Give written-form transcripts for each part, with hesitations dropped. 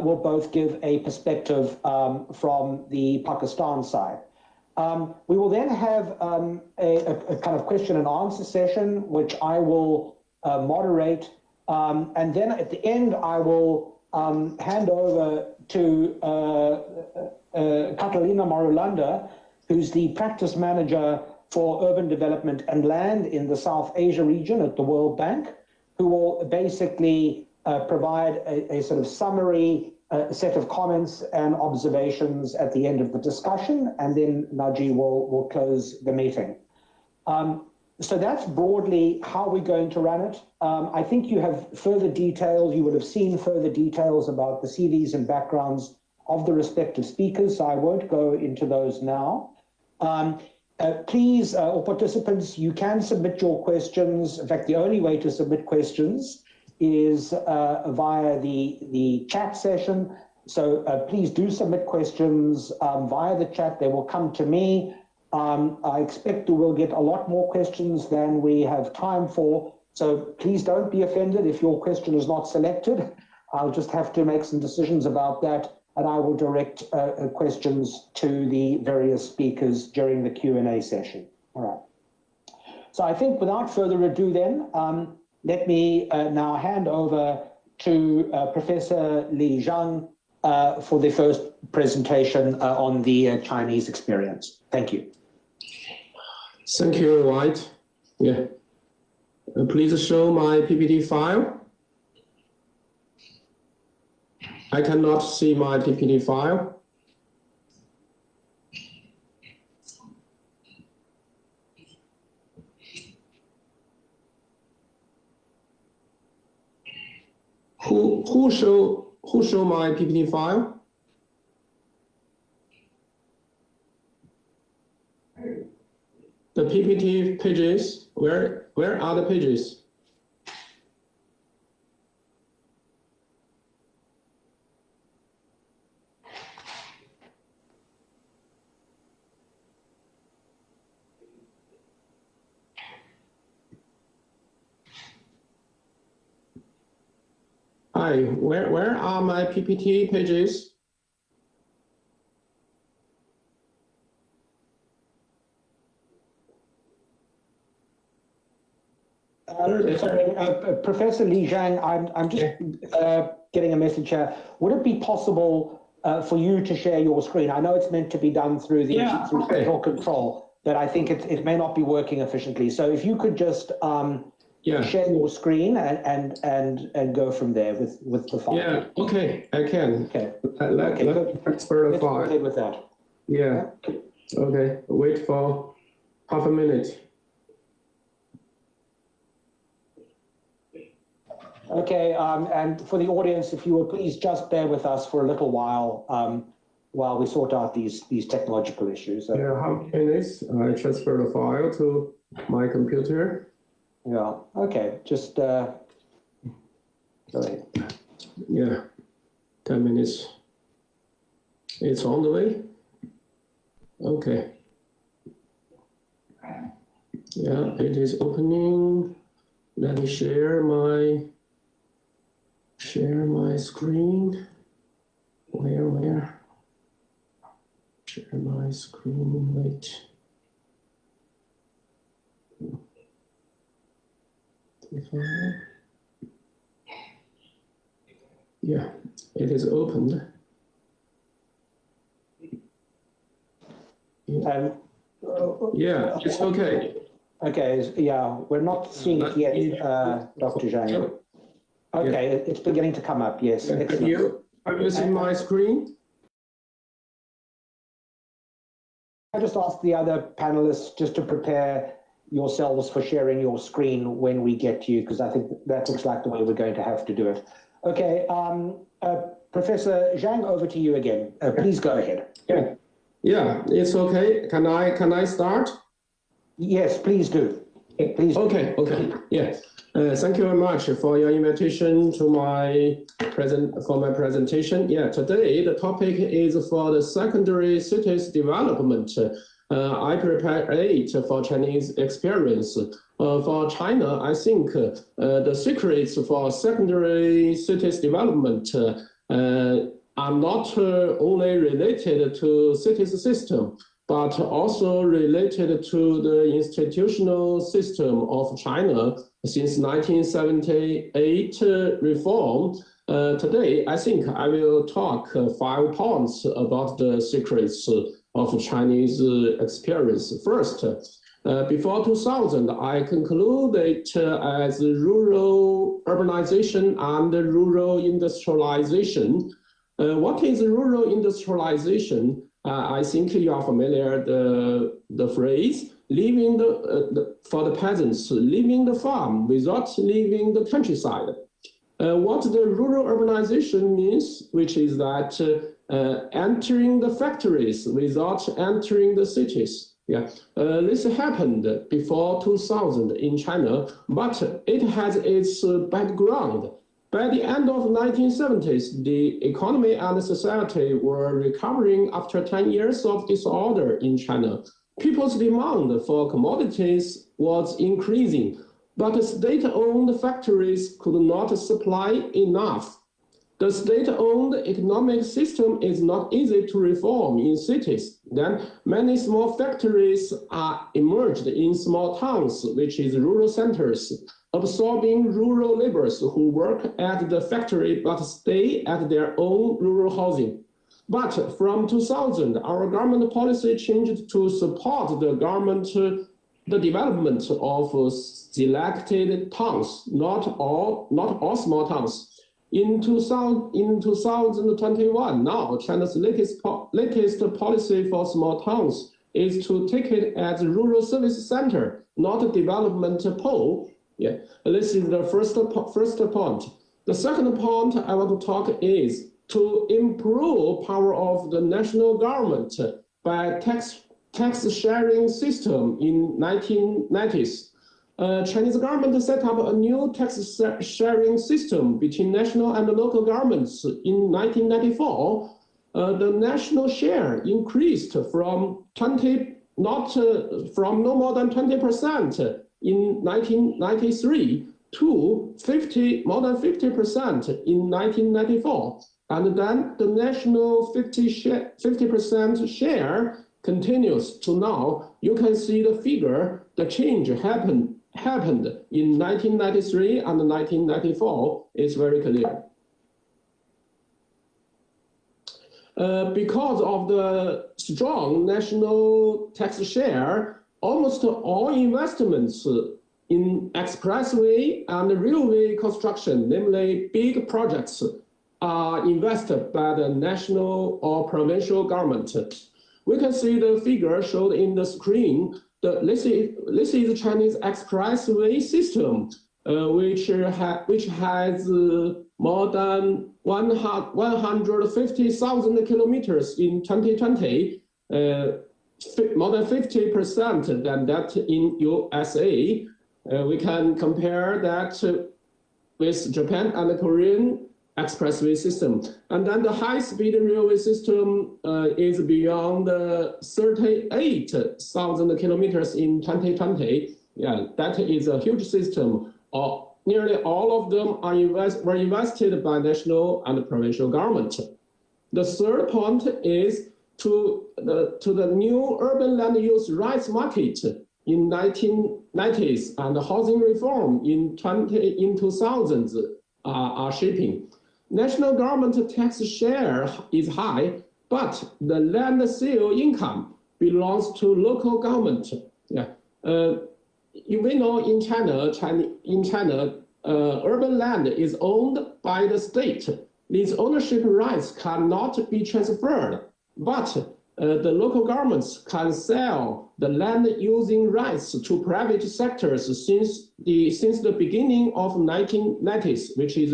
will both give a perspective from the Pakistan side. We will then have a kind of question and answer session, which I will moderate. And then at the end, I will hand over to Catalina Marulanda, who's the practice manager for urban development and land in the South Asia region at the World Bank, who will basically provide a sort of summary set of comments and observations at the end of the discussion, and then Naji will close the meeting. So that's broadly how we're going to run it. I think you have further details, you would have seen further details about the CVs and backgrounds of the respective speakers, so I won't go into those now. Please, all participants, you can submit your questions. In fact, the only way to submit questions is via the chat session. So please do submit questions via the chat. They will come to me. I expect we will get a lot more questions than we have time for. So please don't be offended if your question is not selected. I'll just have to make some decisions about that, and I will direct questions to the various speakers during the Q&A session. All right. So I think without further ado then, let me now hand over to Professor Li Zhang for the first presentation on the Chinese experience. Thank you. Thank you, White. Yeah. Please show my PPT file. I cannot see my PPT file. Who show my PPT file? The PPT pages, where are the pages? Hi, where are my PPT pages? Sorry, Professor Li Zhang, I'm just getting a message here. Would it be possible for you to share your screen? I know it's meant to be done through the through control, but I think it may not be working efficiently. So if you could just share your screen and go from there with the file. Yeah, okay, I can. Okay. Let me transfer the file. Let's go ahead with that. Yeah. Okay. Wait for half a minute. Okay, and for the audience, if you will please just bear with us for a little while we sort out these technological issues. Yeah, half minutes. I transfer the file to my computer. Yeah. Okay. Just go ahead. Yeah. 10 minutes. It's on the way. Okay. Yeah, it is opening. Let me share my screen. Where? Share my screen. Wait. Yeah, it is opened. Yeah, it's okay. Okay, yeah, we're not seeing it yet, Dr. Zhang. Okay, it's beginning to come up, yes. Have you seen my screen? I just asked the other panelists just to prepare yourselves for sharing your screen when we get to you, because I think that looks like the way we're going to have to do it. Okay, Professor Zhang, over to you again. Please go ahead. Yeah, it's okay. Can I start? Yes, please do. Please. Okay. Yeah. Thank you very much for your invitation to my presentation. Yeah, today the topic is for the secondary cities development. I prepare 8 for Chinese experience. For China, I think the secrets for secondary cities development are not only related to cities system, but also related to the institutional system of China since 1978 reform. Today, I think I will talk 5 points about the secrets of Chinese experience. First, before 2000, I concluded as rural urbanization and rural industrialization. What is rural industrialization? I think you are familiar the phrase leaving for the peasants, leaving the farm without leaving the countryside. What the rural urbanization means, which is that entering the factories without entering the cities. Yeah, this happened before 2000 in China, but it has its background. By the end of the 1970s, the economy and society were recovering after 10 years of disorder in China. People's demand for commodities was increasing, but state-owned factories could not supply enough. The state-owned economic system is not easy to reform in cities. Then many small factories are emerged in small towns, which is rural centers, absorbing rural laborers who work at the factory but stay at their own rural housing. But from 2000, our government policy changed to support the development of selected towns, not all small towns. In 2021, now China's latest policy for small towns is to take it as a rural service center, not a development pole. Yeah, this is the first point. The second point I want to talk is to improve power of the national government by tax sharing system in 1990s. Chinese government set up a new tax sharing system between national and local governments in 1994. The national share increased from no more than 20% in 1993 to more than 50% in 1994. And then the national 50% share continues to now. You can see the figure, the change happened in 1993 and 1994 is very clear. Because of the strong national tax share, almost all investments in expressway and railway construction, namely big projects, are invested by the national or provincial government. We can see the figure showed in the screen. This is the Chinese expressway system, which has more than 150,000 kilometers in 2020, more than 50% than that in USA. We can compare that with Japan and the Korean expressway system. And then the high-speed railway system is beyond 38,000 kilometers in 2020. Yeah, that is a huge system. Nearly all of them were invested by national and provincial government. The third point is to the new urban land use rights market in 1990s and housing reform in 2000s are shaping. National government tax share is high, but the land sale income belongs to local government. Yeah. We know in China, urban land is owned by the state. These ownership rights cannot be transferred, but the local governments can sell the land using rights to private sectors since the beginning of 1990s, which is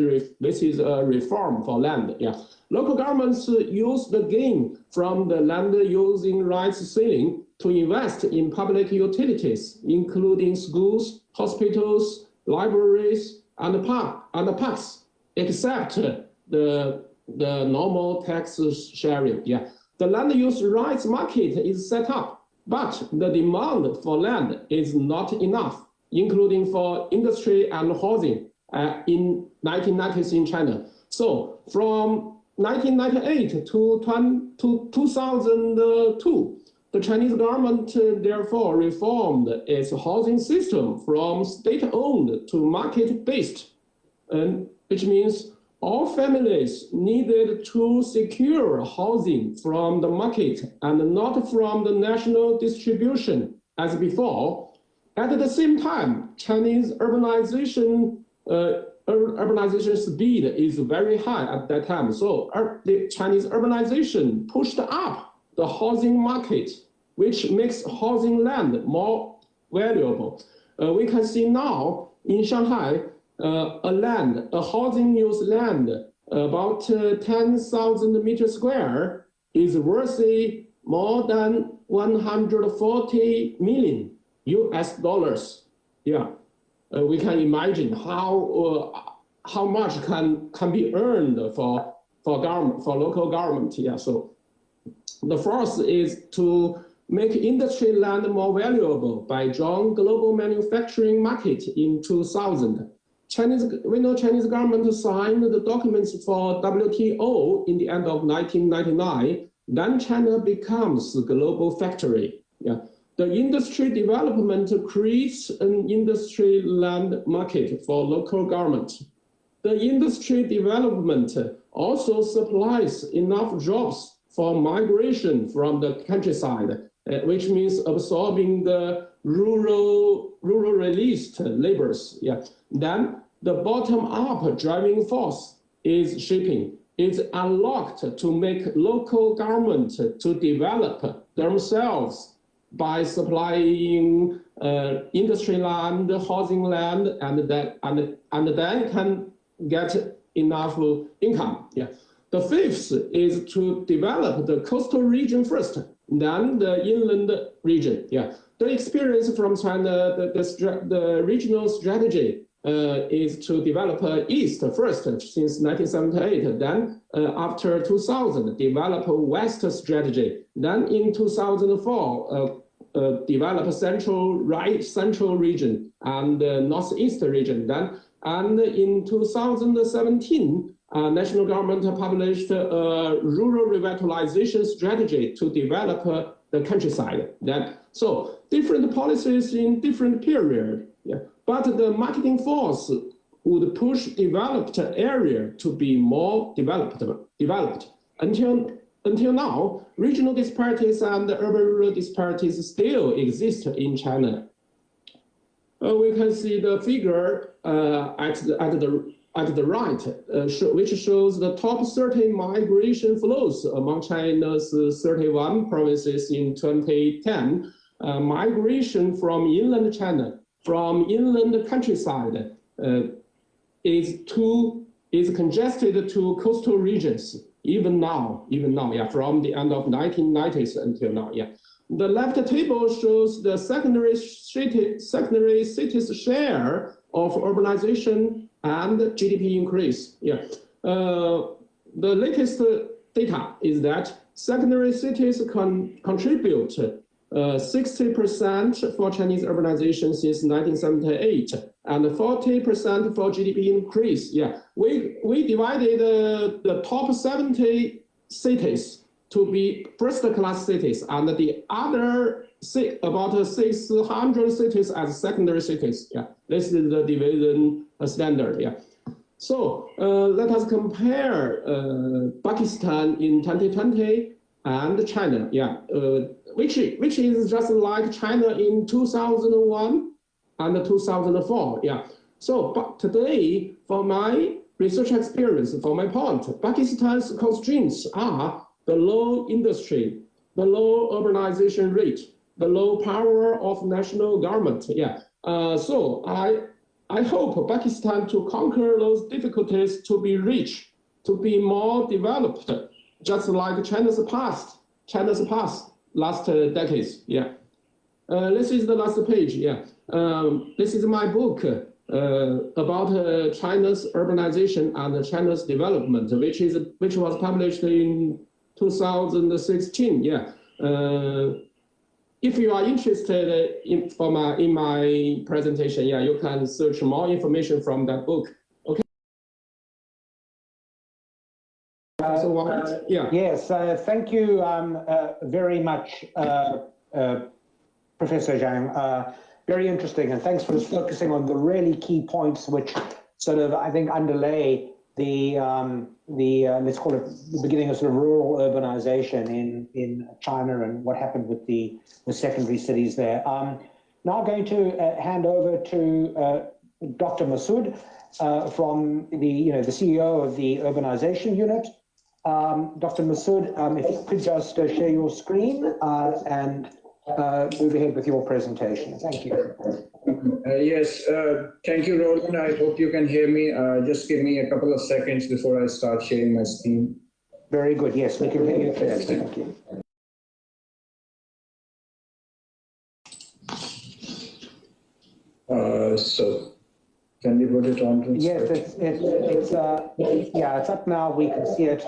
a reform for land. Yeah, local governments use the gain from the land using rights selling to invest in public utilities, including schools, hospitals, libraries, and parks, except the normal tax sharing. Yeah. The land use rights market is set up, but the demand for land is not enough, including for industry and housing in 1990s in China. So from 1998 to 2002, the Chinese government therefore reformed its housing system from state-owned to market-based, which means all families needed to secure housing from the market and not from the national distribution as before. At the same time, Chinese urbanization speed is very high at that time. So the Chinese urbanization pushed up the housing market, which makes housing land more valuable. We can see now in Shanghai, a housing use land about 10,000 meters square is worth more than 140 million US dollars. Yeah, we can imagine how much can be earned for local government. Yeah, so the first is to make industry land more valuable by joining global manufacturing market in 2000. We know Chinese government signed the documents for WTO in the end of 1999. Then China becomes a global factory. Yeah. The industry development creates an industry land market for local government. The industry development also supplies enough jobs for migration from the countryside, which means absorbing the rural released laborers. Yeah. Then the bottom-up driving force is shaping. It's unlocked to make local government to develop themselves by supplying industry land, housing land, and then can get enough income. Yeah. The fifth is to develop the coastal region first, then the inland region. Yeah. The experience from China, the regional strategy is to develop East first since 1978. Then after 2000, develop West strategy. Then in 2004, develop Central region and Northeast region. Then and in 2017, national government published a rural revitalization strategy to develop the countryside. So different policies in different period. Yeah. But the marketing force would push developed area to be more developed. Until now, regional disparities and urban-rural disparities still exist in China. We can see the figure at the right, which shows the top 30 migration flows among China's 31 provinces in 2010. Migration from inland China, from inland countryside, is congested to coastal regions. Even now, yeah, from the end of 1990s until now, yeah. The left table shows the secondary cities share of urbanization and GDP increase. Yeah. The latest data is that secondary cities contribute 60% for Chinese urbanization since 1978 and 40% for GDP increase. Yeah, we divided the top 70 cities to be first-class cities and the other about 600 cities as secondary cities. Yeah, this is the division standard. Yeah. So let us compare Pakistan in 2020 and China. Yeah, which is just like China in 2001 and 2004. Yeah. So but today, for my research experience, for my point, Pakistan's constraints are the low industry, the low urbanization rate, the low power of national government. Yeah. So I hope Pakistan to conquer those difficulties to be rich, to be more developed, just like China's past last decades. Yeah. This is the last page. Yeah. This is my book about China's urbanization and China's development, which was published in 2016. Yeah. If you are interested in my presentation, yeah, you can search more information from that book. Yeah. Yes, thank you very much, Professor Zhang. Very interesting, and thanks for focusing on the really key points which sort of, I think, underlay the let's call it the beginning of sort of rural urbanization in China and what happened with the secondary cities there. Now I'm going to hand over to Dr. Masood from the CEO of the urbanization unit. Dr. Masood, if you could just share your screen and move ahead with your presentation. Thank you. Yes, thank you, Roland. I hope you can hear me. Just give me a couple of seconds before I start sharing my screen. Very good. Yes, we can hear you clearly. Thank you. So, can you put it on? Yes, it's up now. We can see it.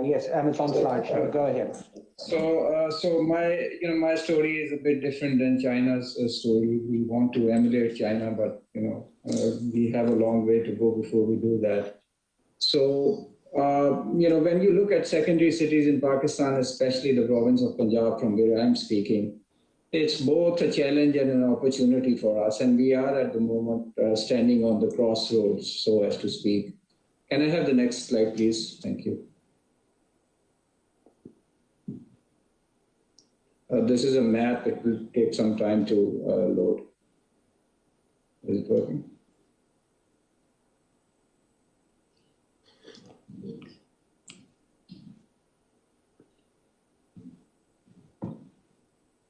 Yes, and it's on slideshow. Go ahead. So my story is a bit different than China's story. We want to emulate China, but we have a long way to go before we do that. So when you look at secondary cities in Pakistan, especially the province of Punjab, from where I'm speaking, it's both a challenge and an opportunity for us, and we are at the moment standing on the crossroads, so as to speak. Can I have the next slide, please? Thank you. This is a map. It will take some time to load. Is it working?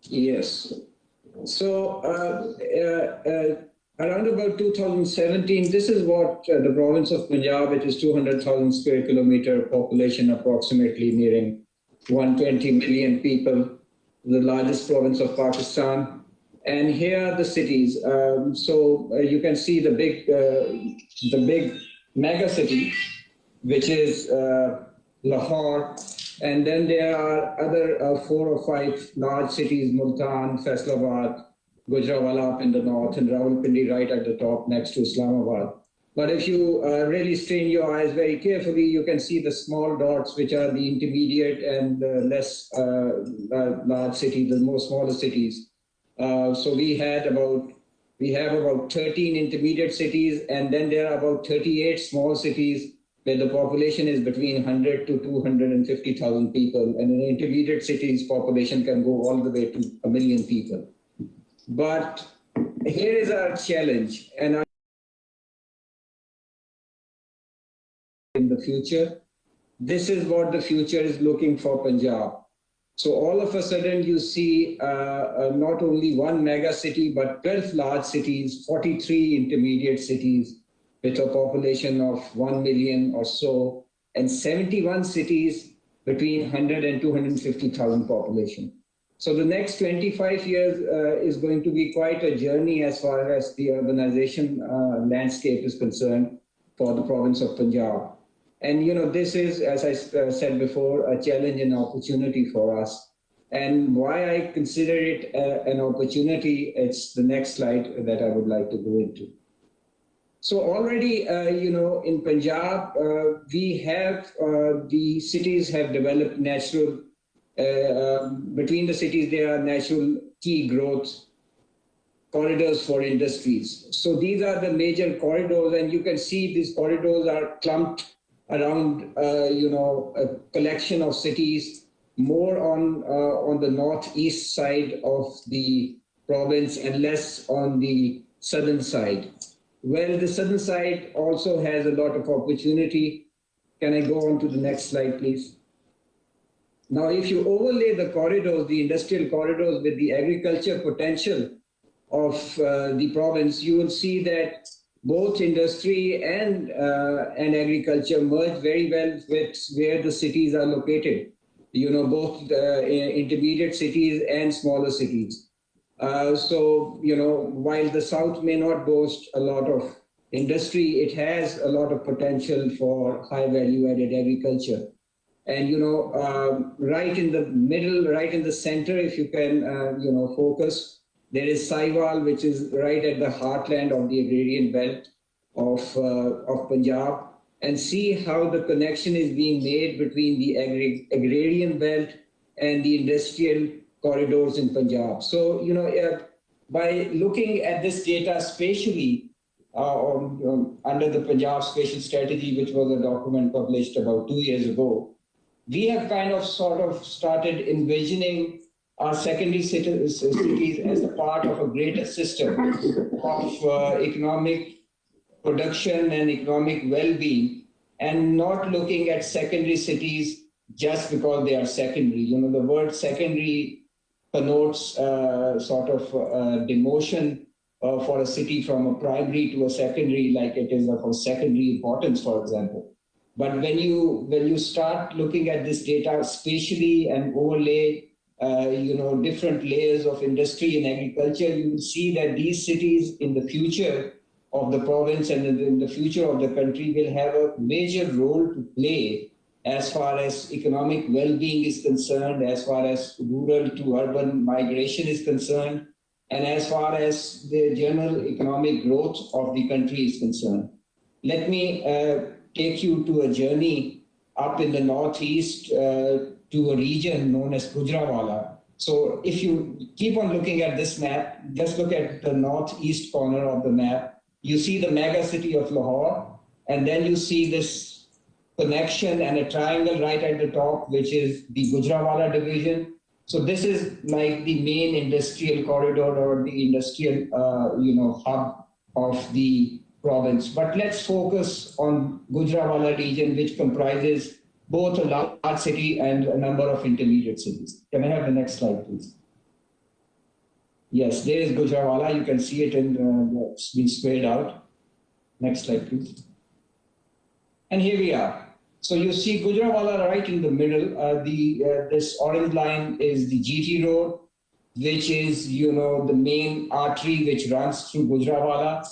Yes. So around about 2017, this is what the province of Punjab, which is 200,000 square kilometer population, approximately nearing 120 million people, the largest province of Pakistan. And here are the cities. You can see the big mega city, which is Lahore. And then there are other 4 or 5 large cities: Multan, Faisalabad, Gujranwala up in the north, and Rawalpindi right at the top next to Islamabad. But if you really strain your eyes very carefully, you can see the small dots, which are the intermediate and less large cities, the more smaller cities. So we have about 13 intermediate cities, and then there are about 38 small cities where the population is between 100 to 250,000 people, and an intermediate city's population can go all the way to 1 million people. But here is our challenge, and in the future, this is what the future is looking for Punjab. So all of a sudden you see not only one mega city, but 12 large cities, 43 intermediate cities with a population of 1 million or so, and 71 cities between 100 and 250,000 population. So the next 25 years is going to be quite a journey as far as the urbanization landscape is concerned for the province of Punjab. And this is, as I said before, a challenge and opportunity for us. And why I consider it an opportunity, it's the next slide that I would like to go into. So already, in Punjab, we have, the cities have developed natural, between the cities, there are natural key growth corridors for industries. So these are the major corridors, and you can see these corridors are clumped around, a collection of cities, more on the northeast side of the province and less on the southern side. Well, the southern side also has a lot of opportunity. Can I go on to the next slide, please? Now, if you overlay the corridors, the industrial corridors, with the agriculture potential of the province, you will see that both industry and agriculture merge very well with where the cities are located. Both intermediate cities and smaller cities. So, while the South may not boast a lot of industry, it has a lot of potential for high value added agriculture. And, right in the middle, right in the center, if you can, focus, there is Saiwal, which is right at the heartland of the agrarian belt of Punjab. and see how the connection is being made between the agrarian belt and the industrial corridors in Punjab. So, by looking at this data spatially under the Punjab Spatial Strategy, which was a document published about 2 years ago, we have kind of sort of started envisioning our secondary cities as a part of a greater system of economic production and economic well-being, and not looking at secondary cities just because they are secondary. The word secondary connotes sort of demotion for a city from a primary to a secondary, like it is of a secondary importance, for example. But when you start looking at this data spatially and overlay, different layers of industry and agriculture, you will see that these cities in the future of the province and in the future of the country will have a major role to play as far as economic well-being is concerned, as far as rural to urban migration is concerned, and as far as the general economic growth of the country is concerned. Let me take you to a journey up in the northeast to a region known as Gujranwala. So if you keep on looking at this map, just look at the northeast corner of the map, you see the mega city of Lahore, and then you see this connection and a triangle right at the top, which is the Gujranwala division. So this is like the main industrial corridor or the industrial hub of the province. But let's focus on Gujranwala region, which comprises both a large city and a number of intermediate cities. Can I have the next slide, please? Yes, there is Gujranwala. You can see it it's been spread out. Next slide, please. And here we are. So you see Gujranwala right in the middle. This orange line is the GT road, which is the main artery which runs through Gujranwala.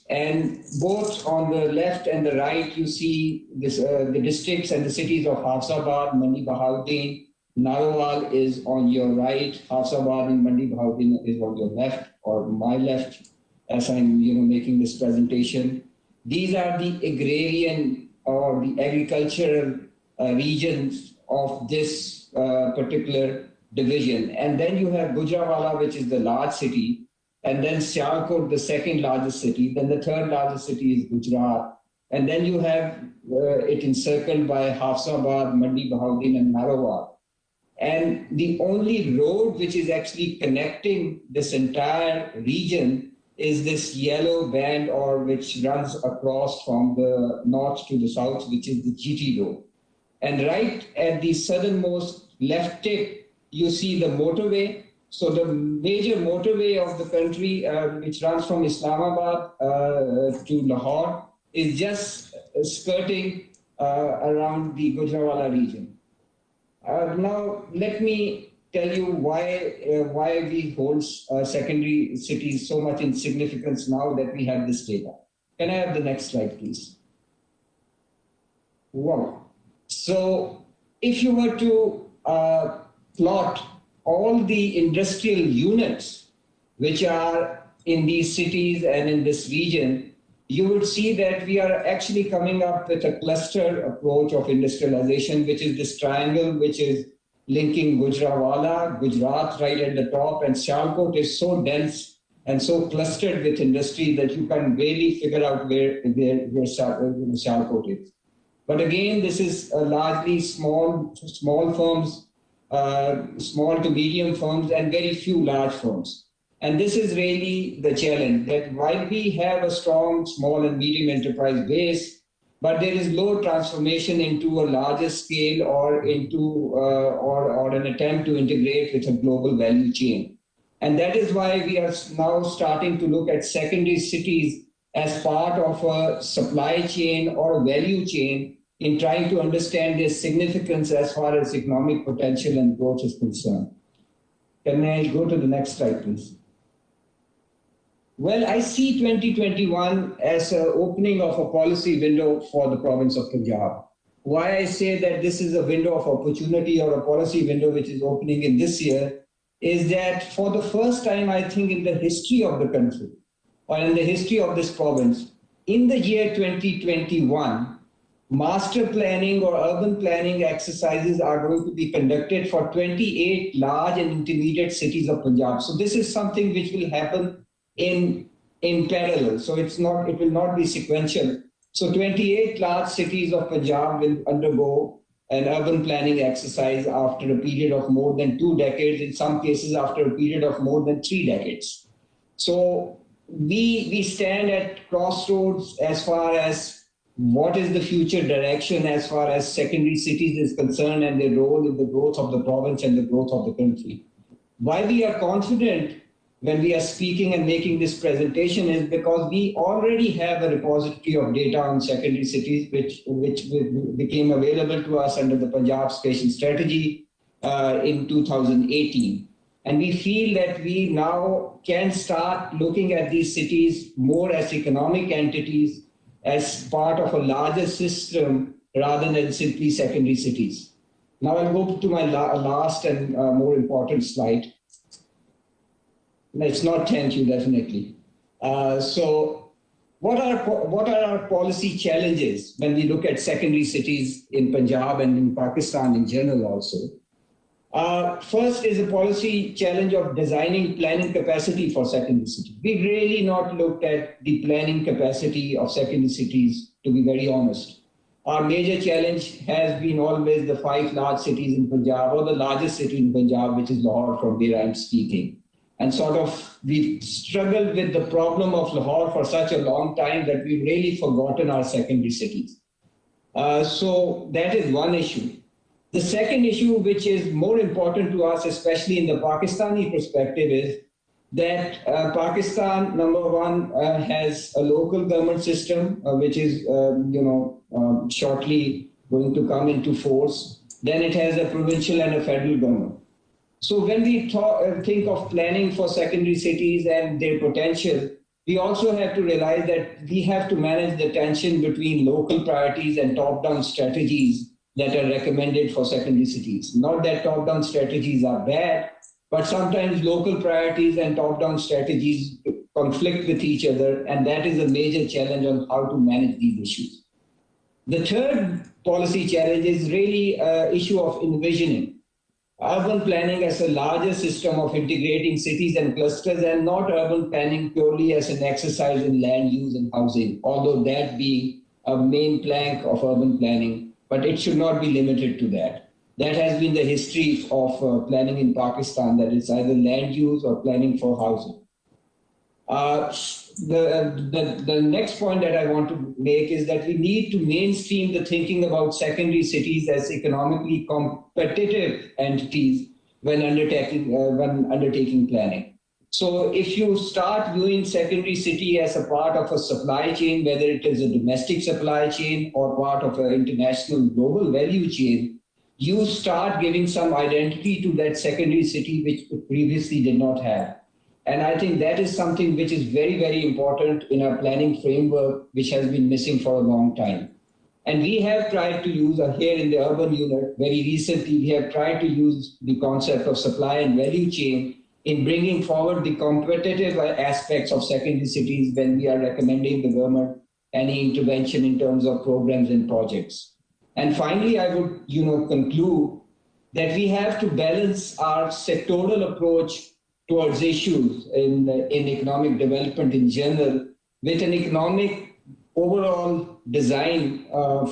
And both on the left and the right, you see this, the districts and the cities of Hafsabad, Mandi Bahauddin. Narowal is on your right. Hafsabad and Mandi Bahauddin is on your left, or my left, as I'm making this presentation. These are the agrarian or the agricultural regions of this particular division. And then you have Gujranwala, which is the large city, and then Sialkot, the second largest city. Then the third largest city is Gujarat. And then you have it encircled by Hafsabad, Mandi Bahauddin, and Narowal. And the only road which is actually connecting this entire region is this yellow band, or which runs across from the north to the south, which is the GT road. And right at the southernmost left tip, you see the motorway. So the major motorway of the country, which runs from Islamabad to Lahore, is just skirting around the Gujranwala region. Now, let me tell you why we hold secondary cities so much in significance now that we have this data. Can I have the next slide, please? Wow. So if you were to plot all the industrial units which are in these cities and in this region, you would see that we are actually coming up with a cluster approach of industrialization, which is this triangle, which is linking Gujranwala, Gujarat right at the top, and Sialkot is so dense and so clustered with industry that you can really figure out where Sialkot is. But again, this is largely small firms, small to medium firms, and very few large firms. And this is really the challenge, that while we have a strong small and medium enterprise base, but there is low transformation into a larger scale or into or an attempt to integrate with a global value chain. And that is why we are now starting to look at secondary cities as part of a supply chain or a value chain in trying to understand their significance as far as economic potential and growth is concerned. Can I go to the next slide, please? Well, I see 2021 as an opening of a policy window for the province of Punjab. Why I say that this is a window of opportunity or a policy window which is opening in this year is that for the first time, I think, in the history of the country or in the history of this province, in the year 2021, master planning or urban planning exercises are going to be conducted for 28 large and intermediate cities of Punjab. So this is something which will happen in parallel. So it will not be sequential. So 28 large cities of Punjab will undergo an urban planning exercise after a period of more than 2 decades, in some cases after a period of more than 3 decades. So we stand at crossroads as far as what is the future direction as far as secondary cities is concerned and their role in the growth of the province and the growth of the country. Why we are confident when we are speaking and making this presentation is because we already have a repository of data on secondary cities which became available to us under the Punjab Spatial Strategy in 2018. And we feel that we now can start looking at these cities more as economic entities, as part of a larger system rather than simply secondary cities. Now I'll go to my last and more important slide. It's not thank you, definitely. So what are our policy challenges when we look at secondary cities in Punjab and in Pakistan in general also? First is a policy challenge of designing planning capacity for secondary cities. We've really not looked at the planning capacity of secondary cities, to be very honest. Our major challenge has been always the 5 large cities in Punjab, or the largest city in Punjab, which is Lahore, from where I'm speaking. And sort of we've struggled with the problem of Lahore for such a long time that we've really forgotten our secondary cities. So that is one issue. The second issue, which is more important to us, especially in the Pakistani perspective, is that Pakistan, number one, has a local government system, which is, shortly going to come into force. Then it has a provincial and a federal government. So when we think of planning for secondary cities and their potential, we also have to realize that we have to manage the tension between local priorities and top-down strategies that are recommended for secondary cities. Not that top-down strategies are bad, but sometimes local priorities and top-down strategies conflict with each other, and that is a major challenge on how to manage these issues. The third policy challenge is really an issue of envisioning urban planning as a larger system of integrating cities and clusters, and not urban planning purely as an exercise in land use and housing, although that being a main plank of urban planning. But it should not be limited to that. That has been the history of planning in Pakistan, that it's either land use or planning for housing. The next point that I want to make is that we need to mainstream the thinking about secondary cities as economically competitive entities when undertaking planning. So if you start viewing secondary city as a part of a supply chain, whether it is a domestic supply chain or part of an international global value chain, you start giving some identity to that secondary city which it previously did not have. And I think that is something which is very, very important in our planning framework, which has been missing for a long time. And we have tried to use, here in the urban unit, very recently, we have tried to use the concept of supply and value chain in bringing forward the competitive aspects of secondary cities when we are recommending the government any intervention in terms of programs and projects. And finally, I would conclude that we have to balance our sectoral approach towards issues in economic development in general with an economic overall design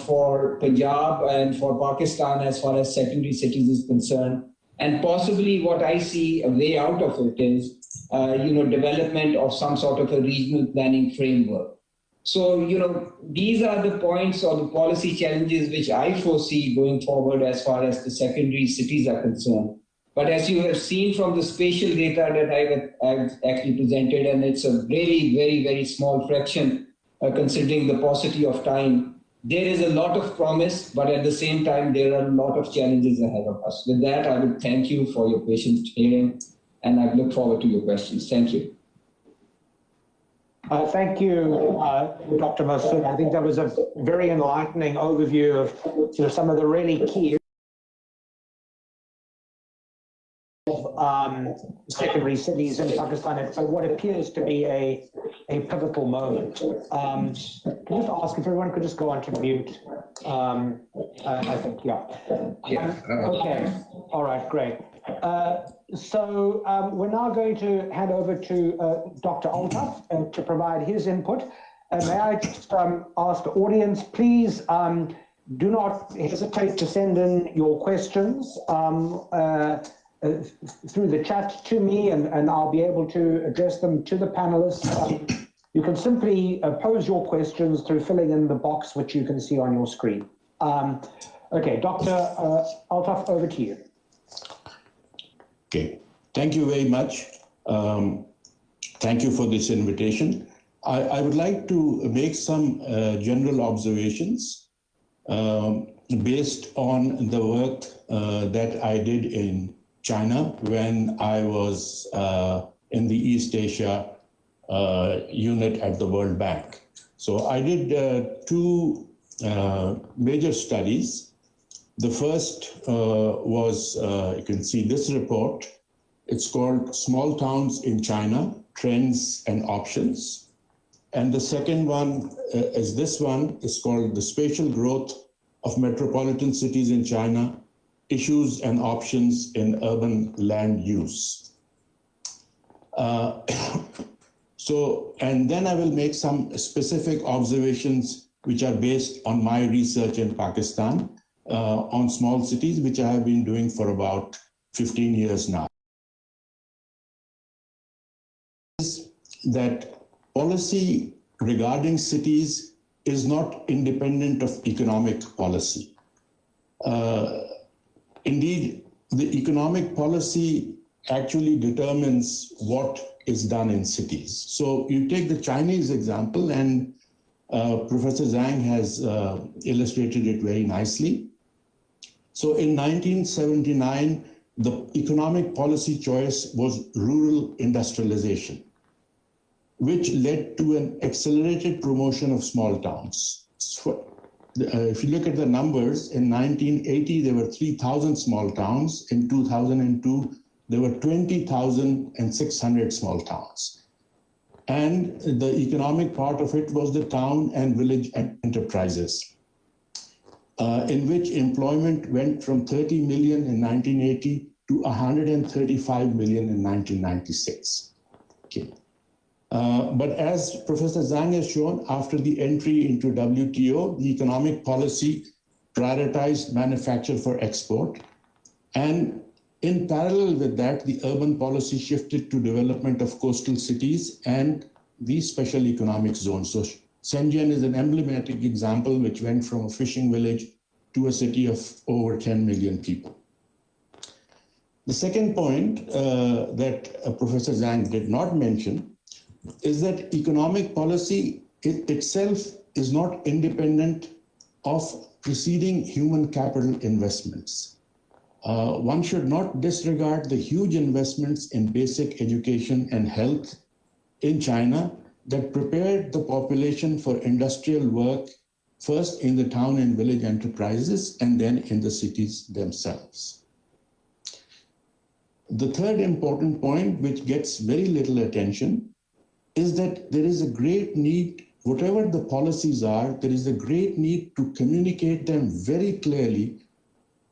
for Punjab and for Pakistan as far as secondary cities is concerned. And possibly what I see a way out of it is, development of some sort of a regional planning framework. So, these are the points or the policy challenges which I foresee going forward as far as the secondary cities are concerned. But as you have seen from the spatial data that I've actually presented, and it's a very, very, very small fraction considering the paucity of time, there is a lot of promise, but at the same time, there are a lot of challenges ahead of us. With that, I would thank you for your patient hearing, and I look forward to your questions. Thank you. Thank you, Dr. Masood. I think that was a very enlightening overview of some of the really key secondary cities in Pakistan at what appears to be a pivotal moment. Can I just ask if everyone could just go on to mute? I think, yeah. Okay, all right, great. So we're now going to hand over to Dr. Altaf to provide his input. May I just ask the audience, please do not hesitate to send in your questions through the chat to me, and I'll be able to address them to the panelists. You can simply pose your questions through filling in the box which you can see on your screen. Okay, Dr. Altaf, over to you. Okay, thank you very much. Thank you for this invitation. I would like to make some general observations based on the work that I did in China when I was in the East Asia unit at the World Bank. So I did two major studies. The first was, you can see this report. It's called Small Towns in China, Trends and Options. And the second one is this one. It's called The Spatial Growth of Metropolitan Cities in China, Issues and Options in Urban Land Use. And then I will make some specific observations which are based on my research in Pakistan on small cities, which I have been doing for about 15 years now. That policy regarding cities is not independent of economic policy. Indeed, the economic policy actually determines what is done in cities. So you take the Chinese example, and Professor Zhang has illustrated it very nicely. So in 1979, the economic policy choice was rural industrialization, which led to an accelerated promotion of small towns. If you look at the numbers, in 1980, there were 3,000 small towns. In 2002, there were 20,600 small towns. And the economic part of it was the town and village enterprises, in which employment went from 30 million in 1980 to 135 million in 1996. Okay. But as Professor Zhang has shown, after the entry into WTO, the economic policy prioritized manufacture for export. And in parallel with that, the urban policy shifted to development of coastal cities and the special economic zones. So Shenzhen is an emblematic example which went from a fishing village to a city of over 10 million people. The second point that Professor Zhang did not mention is that economic policy itself is not independent of preceding human capital investments. One should not disregard the huge investments in basic education and health in China that prepared the population for industrial work, first in the town and village enterprises, and then in the cities themselves. The third important point, which gets very little attention, is that there is a great need, whatever the policies are, there is a great need to communicate them very clearly,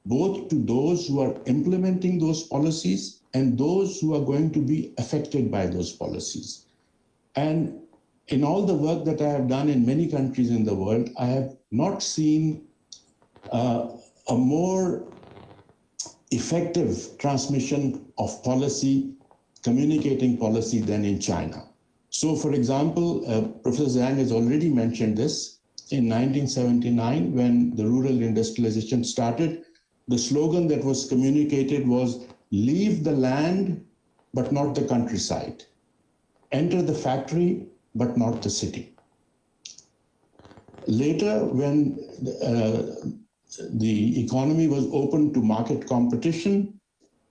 both to those who are implementing those policies and those who are going to be affected by those policies. And in all the work that I have done in many countries in the world, I have not seen a more effective transmission of policy, communicating policy than in China. So, for example, Professor Zhang has already mentioned this. In 1979, when the rural industrialization started, the slogan that was communicated was, leave the land, but not the countryside. Enter the factory, but not the city. Later, when the economy was open to market competition,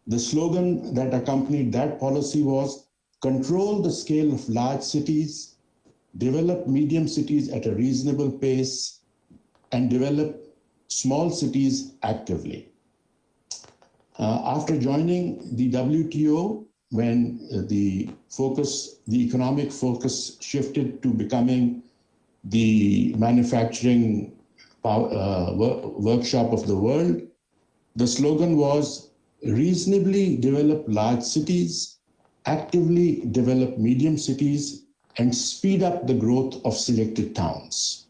the slogan that accompanied that policy was, control the scale of large cities, develop medium cities at a reasonable pace, and develop small cities actively. After joining the WTO, when the economic focus shifted to becoming the manufacturing workshop of the world, the slogan was reasonably develop large cities, actively develop medium cities, and speed up the growth of selected towns.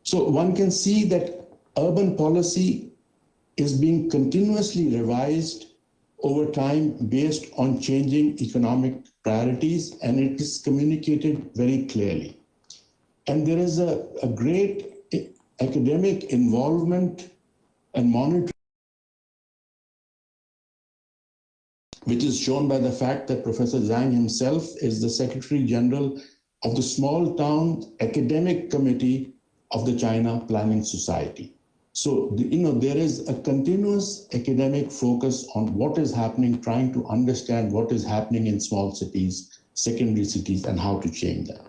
So one can see that urban policy is being continuously revised over time based on changing economic priorities, and it is communicated very clearly. And there is a great academic involvement and monitoring, which is shown by the fact that Professor Zhang himself is the Secretary General of the Small Town Academic Committee of the China Planning Society. So, there is a continuous academic focus on what is happening, trying to understand what is happening in small cities, secondary cities, and how to change them.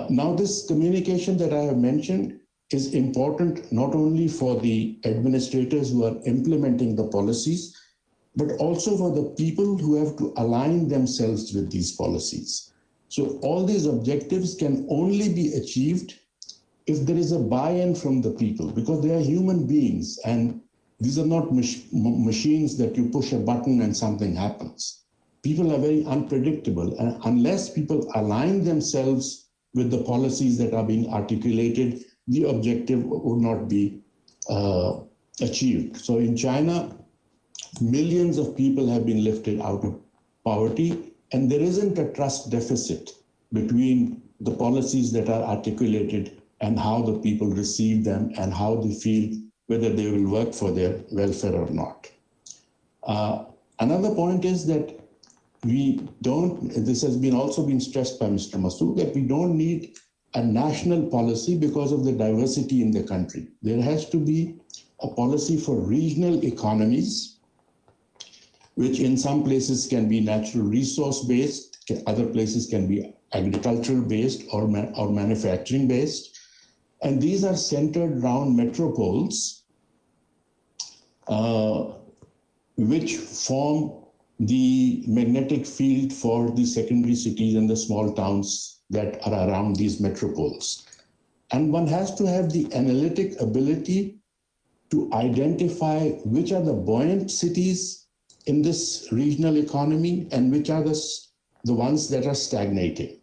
Now, this communication that I have mentioned is important not only for the administrators who are implementing the policies, but also for the people who have to align themselves with these policies. So all these objectives can only be achieved if there is a buy-in from the people, because they are human beings, and these are not machines that you push a button and something happens. People are very unpredictable, and unless people align themselves with the policies that are being articulated, the objective would not be achieved. So in China, millions of people have been lifted out of poverty, and there isn't a trust deficit between the policies that are articulated and how the people receive them and how they feel whether they will work for their welfare or not. Another point is that this has also been stressed by Mr. Masood, that we don't need a national policy because of the diversity in the country. There has to be a policy for regional economies, which in some places can be natural resource based, other places can be agricultural based or manufacturing based. And these are centered around metropoles, which form the magnetic field for the secondary cities and the small towns that are around these metropoles. And one has to have the analytic ability to identify which are the buoyant cities in this regional economy and which are the ones that are stagnating.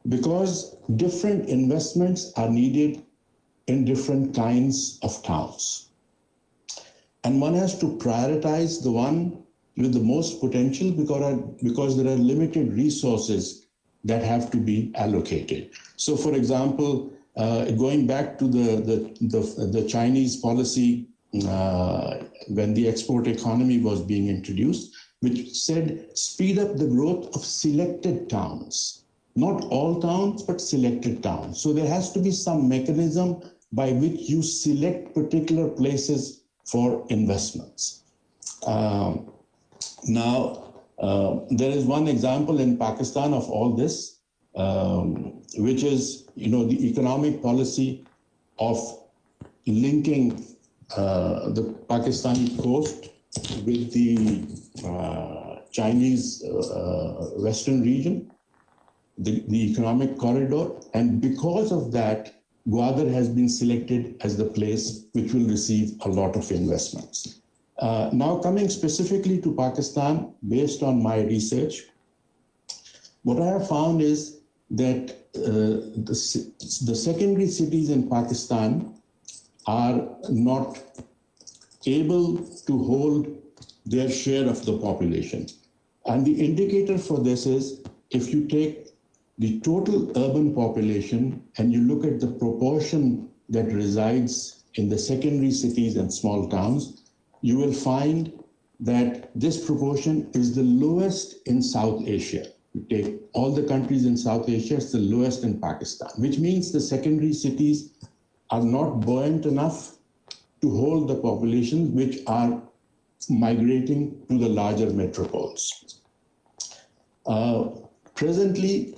Because different investments are needed in different kinds of towns. And one has to prioritize the one with the most potential because there are limited resources that have to be allocated. So for example, going back to the Chinese policy when the export economy was being introduced, which said speed up the growth of selected towns. Not all towns, but selected towns. So there has to be some mechanism by which you select particular places for investments. Now, there is one example in Pakistan of all this, which is, the economic policy of linking the Pakistani coast with the Chinese western region, the economic corridor, and because of that, Gwadar has been selected as the place which will receive a lot of investments. Now coming specifically to Pakistan, based on my research, what I have found is that the secondary cities in Pakistan are not able to hold their share of the population. And the indicator for this is, if you take the total urban population and you look at the proportion that resides in the secondary cities and small towns, you will find that this proportion is the lowest in South Asia. You take all the countries in South Asia, it's the lowest in Pakistan, which means the secondary cities are not buoyant enough to hold the population which are migrating to the larger metropoles. Presently,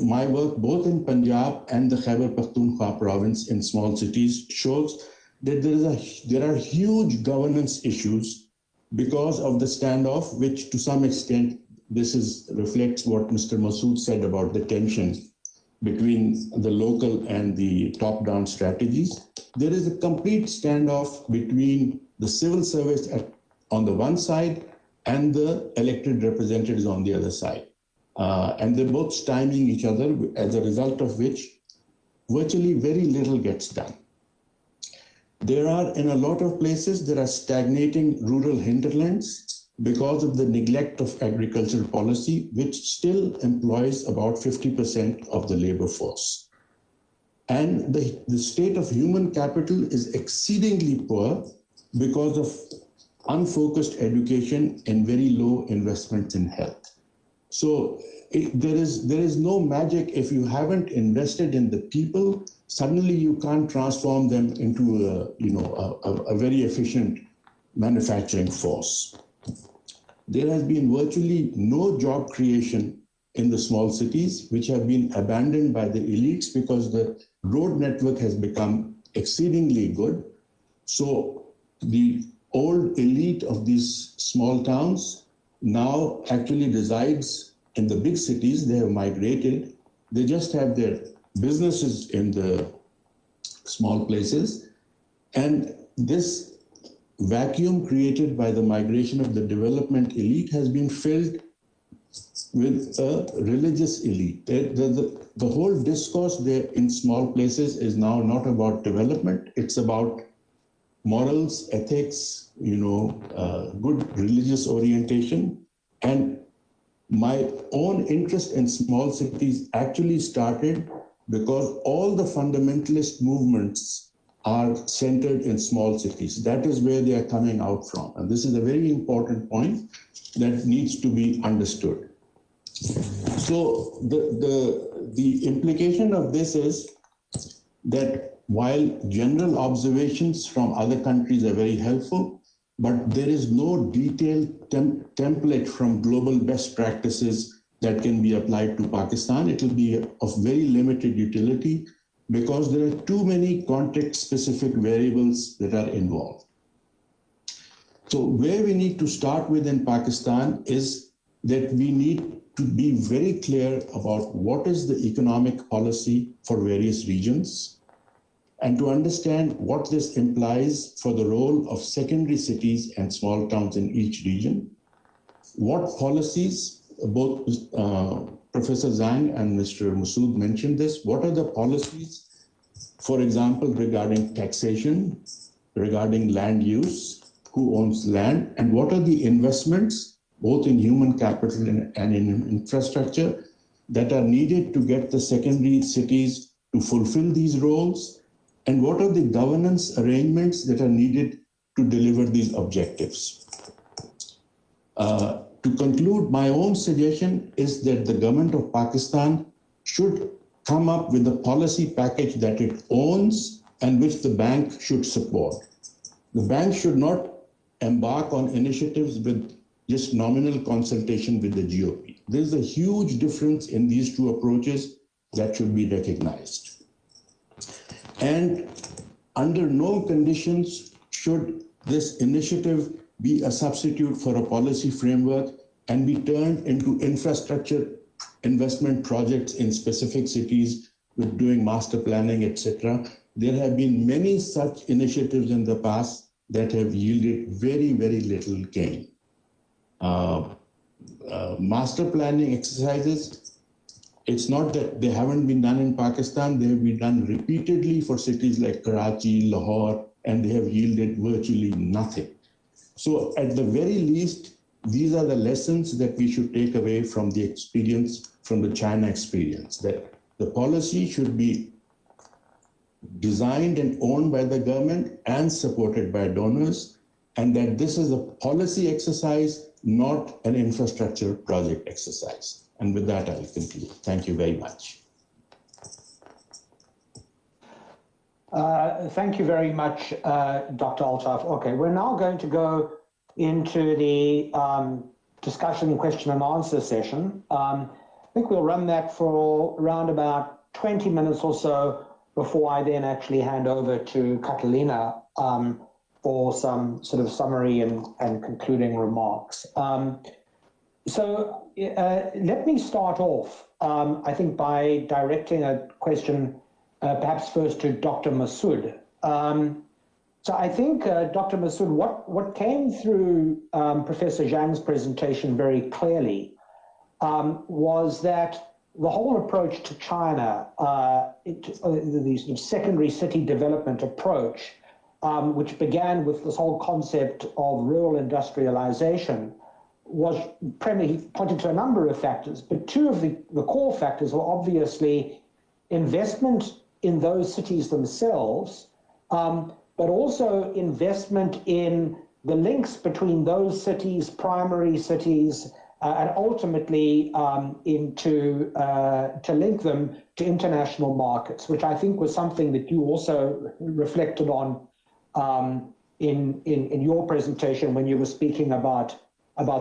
my work both in Punjab and the Khyber Pakhtunkhwa province in small cities shows that there are huge governance issues because of the standoff, which to some extent, reflects what Mr. Masood said about the tension between the local and the top-down strategies. There is a complete standoff between the civil service on the one side and the elected representatives on the other side. And they're both stymieing each other, as a result of which virtually very little gets done. There are, in a lot of places, there are stagnating rural hinterlands because of the neglect of agricultural policy, which still employs about 50% of the labor force. And the state of human capital is exceedingly poor because of unfocused education and very low investments in health. So there is no magic. If you haven't invested in the people, suddenly you can't transform them into a very efficient manufacturing force. There has been virtually no job creation in the small cities, which have been abandoned by the elites because the road network has become exceedingly good. So the old elite of these small towns now actually resides in the big cities. They have migrated. They just have their businesses in the small places. And this vacuum created by the migration of the development elite has been filled with a religious elite. The whole discourse there in small places is now not about development. It's about morals, ethics, good religious orientation. And my own interest in small cities actually started because all the fundamentalist movements are centered in small cities. That is where they are coming out from. And this is a very important point that needs to be understood. So the implication of this is that while general observations from other countries are very helpful, but there is no detailed template from global best practices that can be applied to Pakistan. It will be of very limited utility because there are too many context-specific variables that are involved. So where we need to start with in Pakistan is that we need to be very clear about what is the economic policy for various regions, and to understand what this implies for the role of secondary cities and small towns in each region. What policies, both Professor Zhang and Mr. Masood mentioned this, what are the policies, for example, regarding taxation, regarding land use, who owns land, and what are the investments, both in human capital and in infrastructure, that are needed to get the secondary cities to fulfill these roles, and what are the governance arrangements that are needed to deliver these objectives. To conclude, my own suggestion is that the government of Pakistan should come up with a policy package that it owns and which the bank should support. The bank should not embark on initiatives with just nominal consultation with the GOP. There's a huge difference in these two approaches that should be recognized. And under no conditions should this initiative be a substitute for a policy framework and be turned into infrastructure investment projects in specific cities with doing master planning, etc. There have been many such initiatives in the past that have yielded very, very little gain. Master planning exercises, it's not that they haven't been done in Pakistan, they have been done repeatedly for cities like Karachi, Lahore, and they have yielded virtually nothing. So at the very least, these are the lessons that we should take away from the experience, from the China experience, that the policy should be designed and owned by the government and supported by donors, and that this is a policy exercise, not an infrastructure project exercise. And with that, I'll conclude. Thank you very much. Thank you very much, Dr. Altaf. Okay, we're now going to go into the discussion, question and answer session. I think we'll run that for around about 20 minutes or so before I then actually hand over to Catalina for some sort of summary and concluding remarks. So let me start off, I think, by directing a question perhaps first to Dr. Masood. So I think, Dr. Masood, what came through Professor Zhang's presentation very clearly was that the whole approach to China, the sort of secondary city development approach, which began with this whole concept of rural industrialization, was he pointed to a number of factors, but two of the core factors were obviously investment in those cities themselves, but also investment in the links between those cities, primary cities, and ultimately to link them to international markets, which I think was something that you also reflected on in your presentation when you were speaking about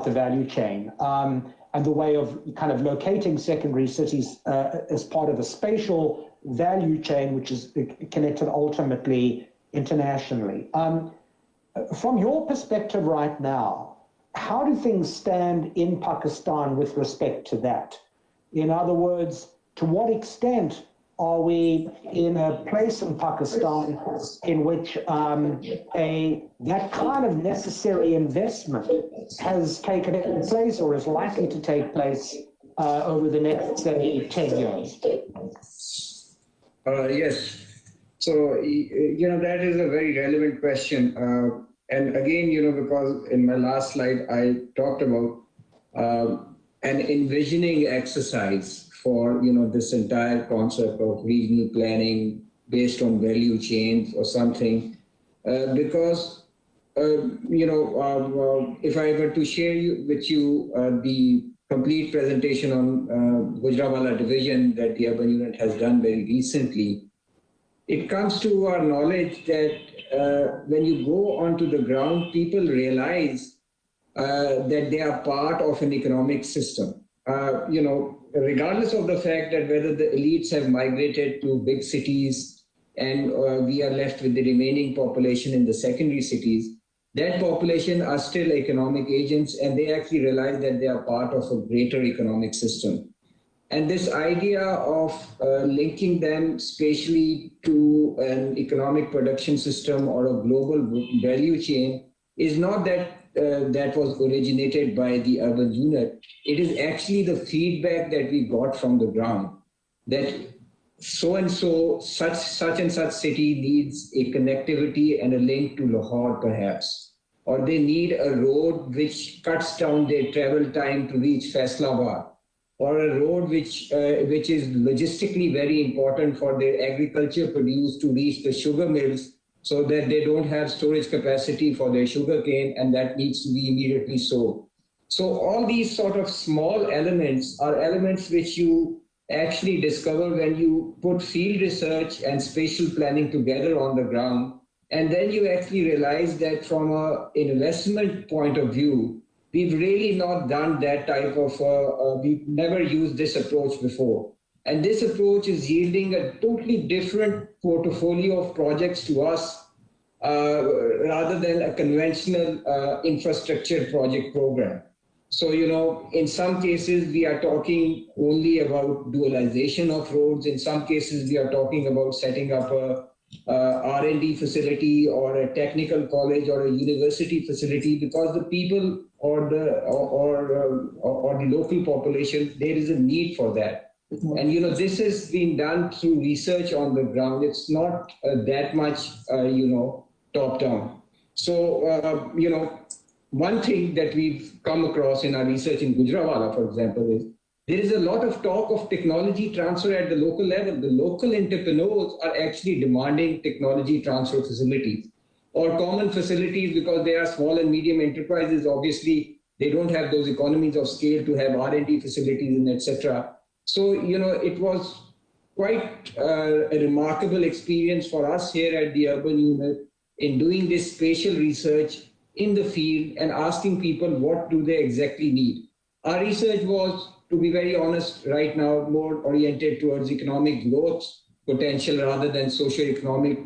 the value chain and the way of kind of locating secondary cities as part of a spatial value chain, which is connected ultimately internationally. From your perspective right now, how do things stand in Pakistan with respect to that? In other words, to what extent are we in a place in Pakistan in which that kind of necessary investment has taken place or is likely to take place over the next, say, 10 years? Yes. So, that is a very relevant question. And again, because in my last slide, I talked about an envisioning exercise for, this entire concept of regional planning based on value chains or something. Because, if I were to share with you the complete presentation on Gujranwala division that the urban unit has done very recently, it comes to our knowledge that when you go onto the ground, people realize that they are part of an economic system. Regardless of the fact that whether the elites have migrated to big cities and we are left with the remaining population in the secondary cities, that population are still economic agents, and they actually realize that they are part of a greater economic system. And this idea of linking them spatially to an economic production system or a global value chain is not that that was originated by the urban unit. It is actually the feedback that we got from the ground, that so-and-so, such and such city needs a connectivity and a link to Lahore perhaps, or they need a road which cuts down their travel time to reach Faisalabad, or a road which is logistically very important for their agriculture produce to reach the sugar mills so that they don't have storage capacity for their sugar cane, and that needs to be immediately sold. So all these sort of small elements are elements which you actually discover when you put field research and spatial planning together on the ground. And then you actually realize that from an investment point of view, we've really not done that type of, we've never used this approach before. And this approach is yielding a totally different portfolio of projects to us rather than a conventional infrastructure project program. So, in some cases, we are talking only about dualization of roads. In some cases, we are talking about setting up a R&D facility or a technical college or a university facility, because the people or the local population, there is a need for that. And this has been done through research on the ground. It's not that much top down. So one thing that we've come across in our research in Gujranwala, for example, is there is a lot of talk of technology transfer at the local level. The local entrepreneurs are actually demanding technology transfer facilities or common facilities, because they are small and medium enterprises. Obviously, they don't have those economies of scale to have R&D facilities and etc. So, it was quite a remarkable experience for us here at the urban unit in doing this spatial research in the field and asking people what do they exactly need. Our research was, to be very honest, right now more oriented towards economic growth, potential rather than socio-economic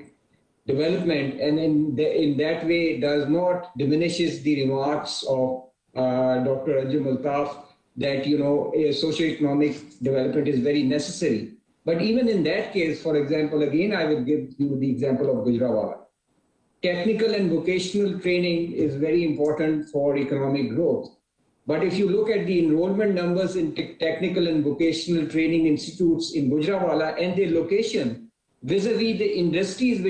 development, and in that way does not diminishes the remarks of Dr. Anjum Altaf that a socio-economic development is very necessary. But even in that case, for example, again I will give you the example of Gujranwala. Technical and vocational training is very important for economic growth. But if you look at the enrollment numbers in technical and vocational training institutes in Gujranwala and their location vis-a-vis the industries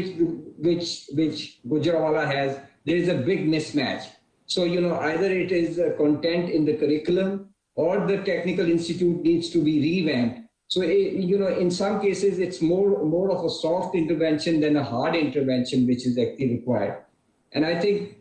which Gujranwala has, there is a big mismatch. So, either it is content in the curriculum or the technical institute needs to be revamped. So, in some cases, it's more of a soft intervention than a hard intervention, which is actually required. And I think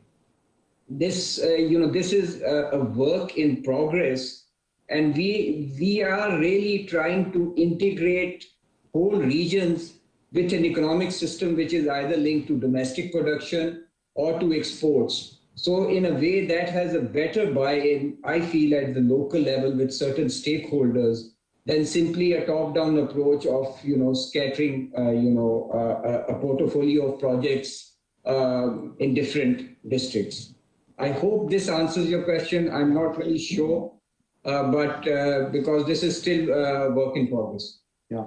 this, this is a work in progress, and we are really trying to integrate whole regions with an economic system which is either linked to domestic production or to exports. So in a way that has a better buy-in, I feel, at the local level with certain stakeholders than simply a top-down approach of, scattering, a portfolio of projects in different districts. I hope this answers your question. I'm not really sure, but because this is still work in progress. Yeah.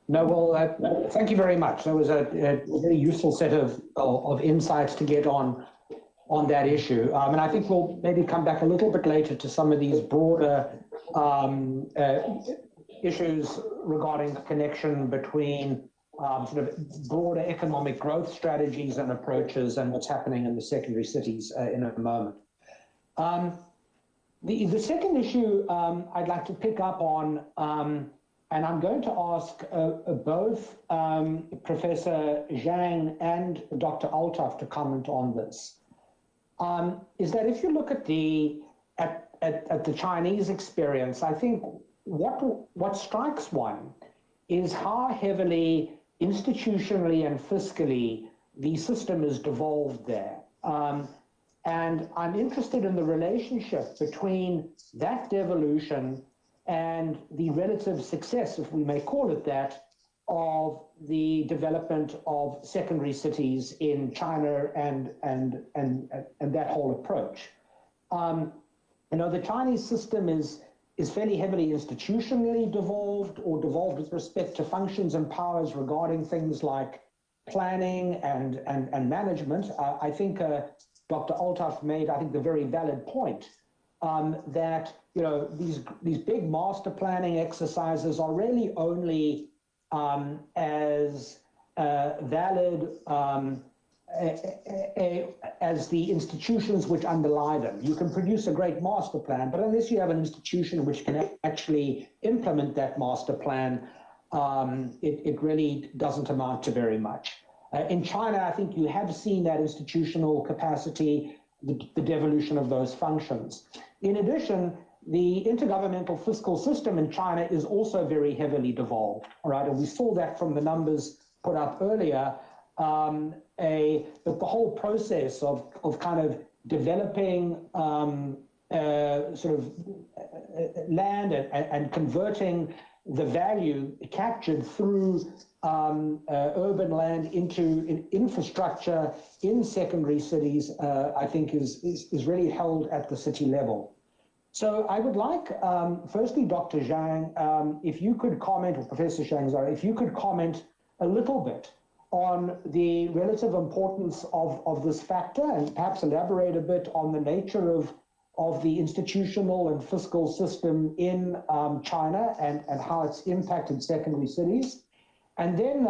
No, well, thank you very much. That was a very useful set of insights to get on that issue. And I think we'll maybe come back a little bit later to some of these broader issues regarding the connection between sort of broader economic growth strategies and approaches and what's happening in the secondary cities in a moment. The second issue I'd like to pick up on, and I'm going to ask both Professor Zhang and Dr. Altaf to comment on this, is that if you look at the Chinese experience, I think what strikes one is how heavily institutionally and fiscally the system is devolved there. And I'm interested in the relationship between that devolution and the relative success, if we may call it that, of the development of secondary cities in China and that whole approach. The Chinese system is fairly heavily institutionally devolved, or devolved with respect to functions and powers regarding things like planning and management. I think Dr. Altaf made, I think, the very valid point that these big master planning exercises are really only as valid as the institutions which underlie them. You can produce a great master plan, but unless you have an institution which can actually implement that master plan, it really doesn't amount to very much. In China, I think you have seen that institutional capacity, the devolution of those functions. In addition, the intergovernmental fiscal system in China is also very heavily devolved, all right? And we saw that from the numbers put up earlier. The whole process of kind of developing sort of land and converting the value captured through urban land into infrastructure in secondary cities, I think is really held at the city level. So I would like, firstly, Dr. Zhang, if you could comment, or Professor Zhang, sorry, if you could comment a little bit on the relative importance of this factor, and perhaps elaborate a bit on the nature of the institutional and fiscal system in China and how it's impacted secondary cities. And then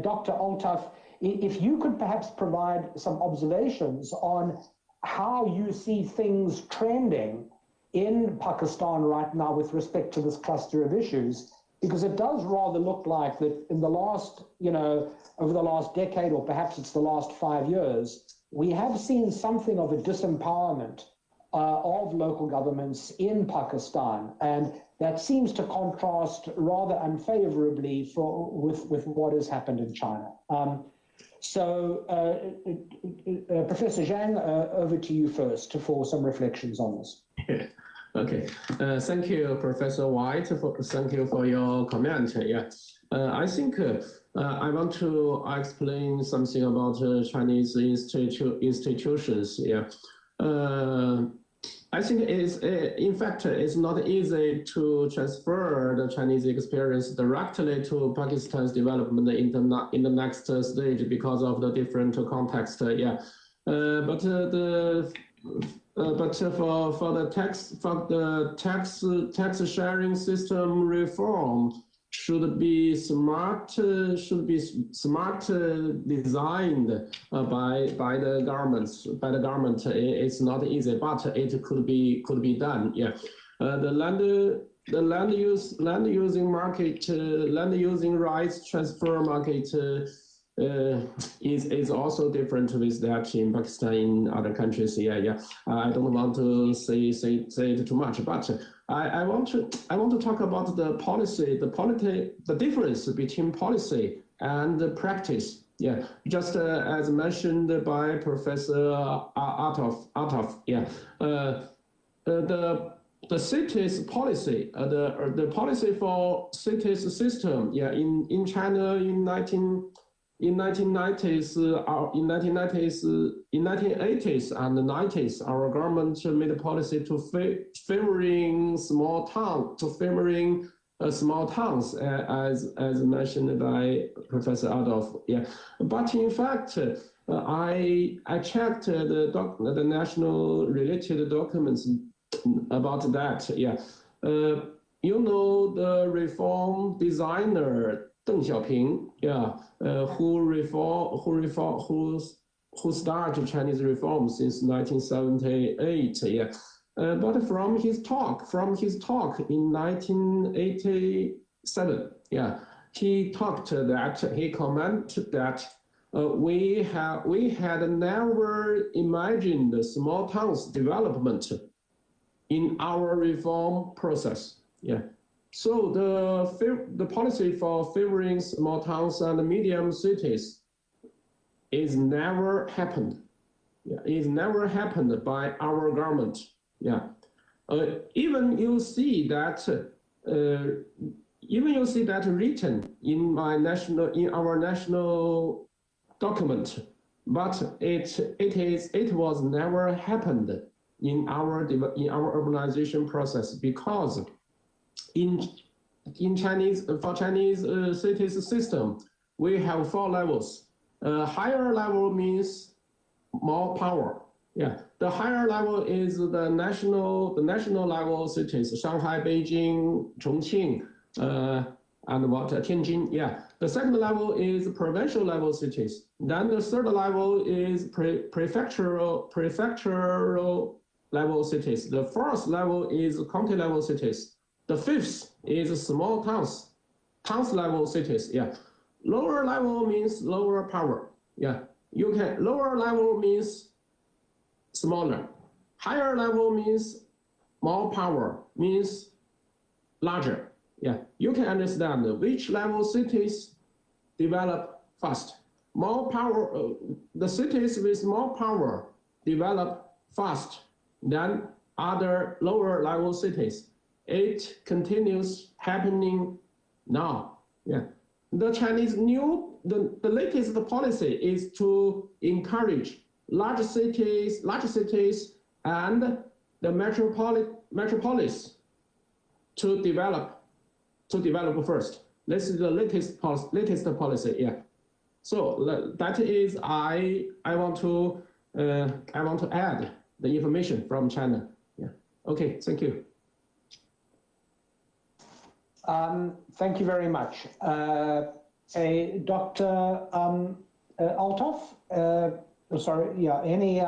Dr. Altaf, if you could perhaps provide some observations on how you see things trending in Pakistan right now with respect to this cluster of issues, because it does rather look like that in the last, over the last decade, or perhaps it's the last 5 years, we have seen something of a disempowerment of local governments in Pakistan, and that seems to contrast rather unfavorably with what has happened in China. Professor Zhang, over to you first for some reflections on this. Okay, thank you, Professor White. Thank you for your comment. Yeah, I think I want to explain something about Chinese institutions. Yeah, I think in fact, it's not easy to transfer the Chinese experience directly to Pakistan's development in the next stage because of the different context. Yeah, but for the tax sharing system reform should be smart designed by the government. It's not easy, but it could be done. Yeah, the land using rights transfer market is also different with that in Pakistan, in other countries. Yeah. I don't want to say it too much, but I want to talk about the policy, the difference between policy and practice. Yeah, just as mentioned by Professor Atov. Yeah, the cities policy, the policy for cities system. Yeah, in China in 1980s and the 90s, our government made a policy to favoring small towns, as mentioned by Professor Adolf. Yeah, but in fact, I checked the national related documents about that. Yeah, the reform designer Deng Xiaoping, yeah, who started Chinese reform since 1978. Yeah, but from his talk in 1987, yeah, he commented that we had never imagined small towns development in our reform process. Yeah. So the policy for favoring small towns and medium cities is never happened. Yeah, it never happened by our government. Yeah, even you see that written in our national document, but it was never happened in our urbanization process, because in Chinese cities system, we have 4 levels. Higher level means more power. Yeah, the higher level is the national level cities: Shanghai, Beijing, Chongqing, and Tianjin. Yeah, the second level is provincial level cities. Then the third level is prefectural level cities. The fourth level is county level cities. The fifth is small towns level cities. Yeah, lower level means lower power. Yeah, lower level means smaller. Higher level means more power, means larger. Yeah, you can understand which level cities develop fast. More power, the cities with more power develop fast than other lower level cities. It continues happening now. Yeah, the Chinese the latest policy is to encourage large cities and the metropolis to develop first. This is the latest policy. Yeah. So that is I want to add the information from China. Yeah. Okay. Thank you. Thank you very much. Dr. Althoff, sorry, yeah, any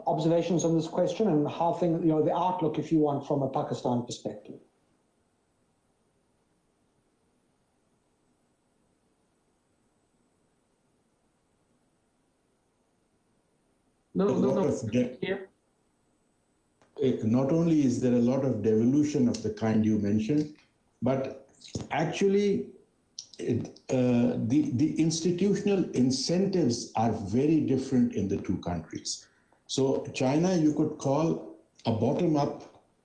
observations on this question and how the outlook, if you want, from a Pakistan perspective? No. Not only is there a lot of devolution of the kind you mentioned, but actually the institutional incentives are very different in the two countries. So China you could call a bottom-up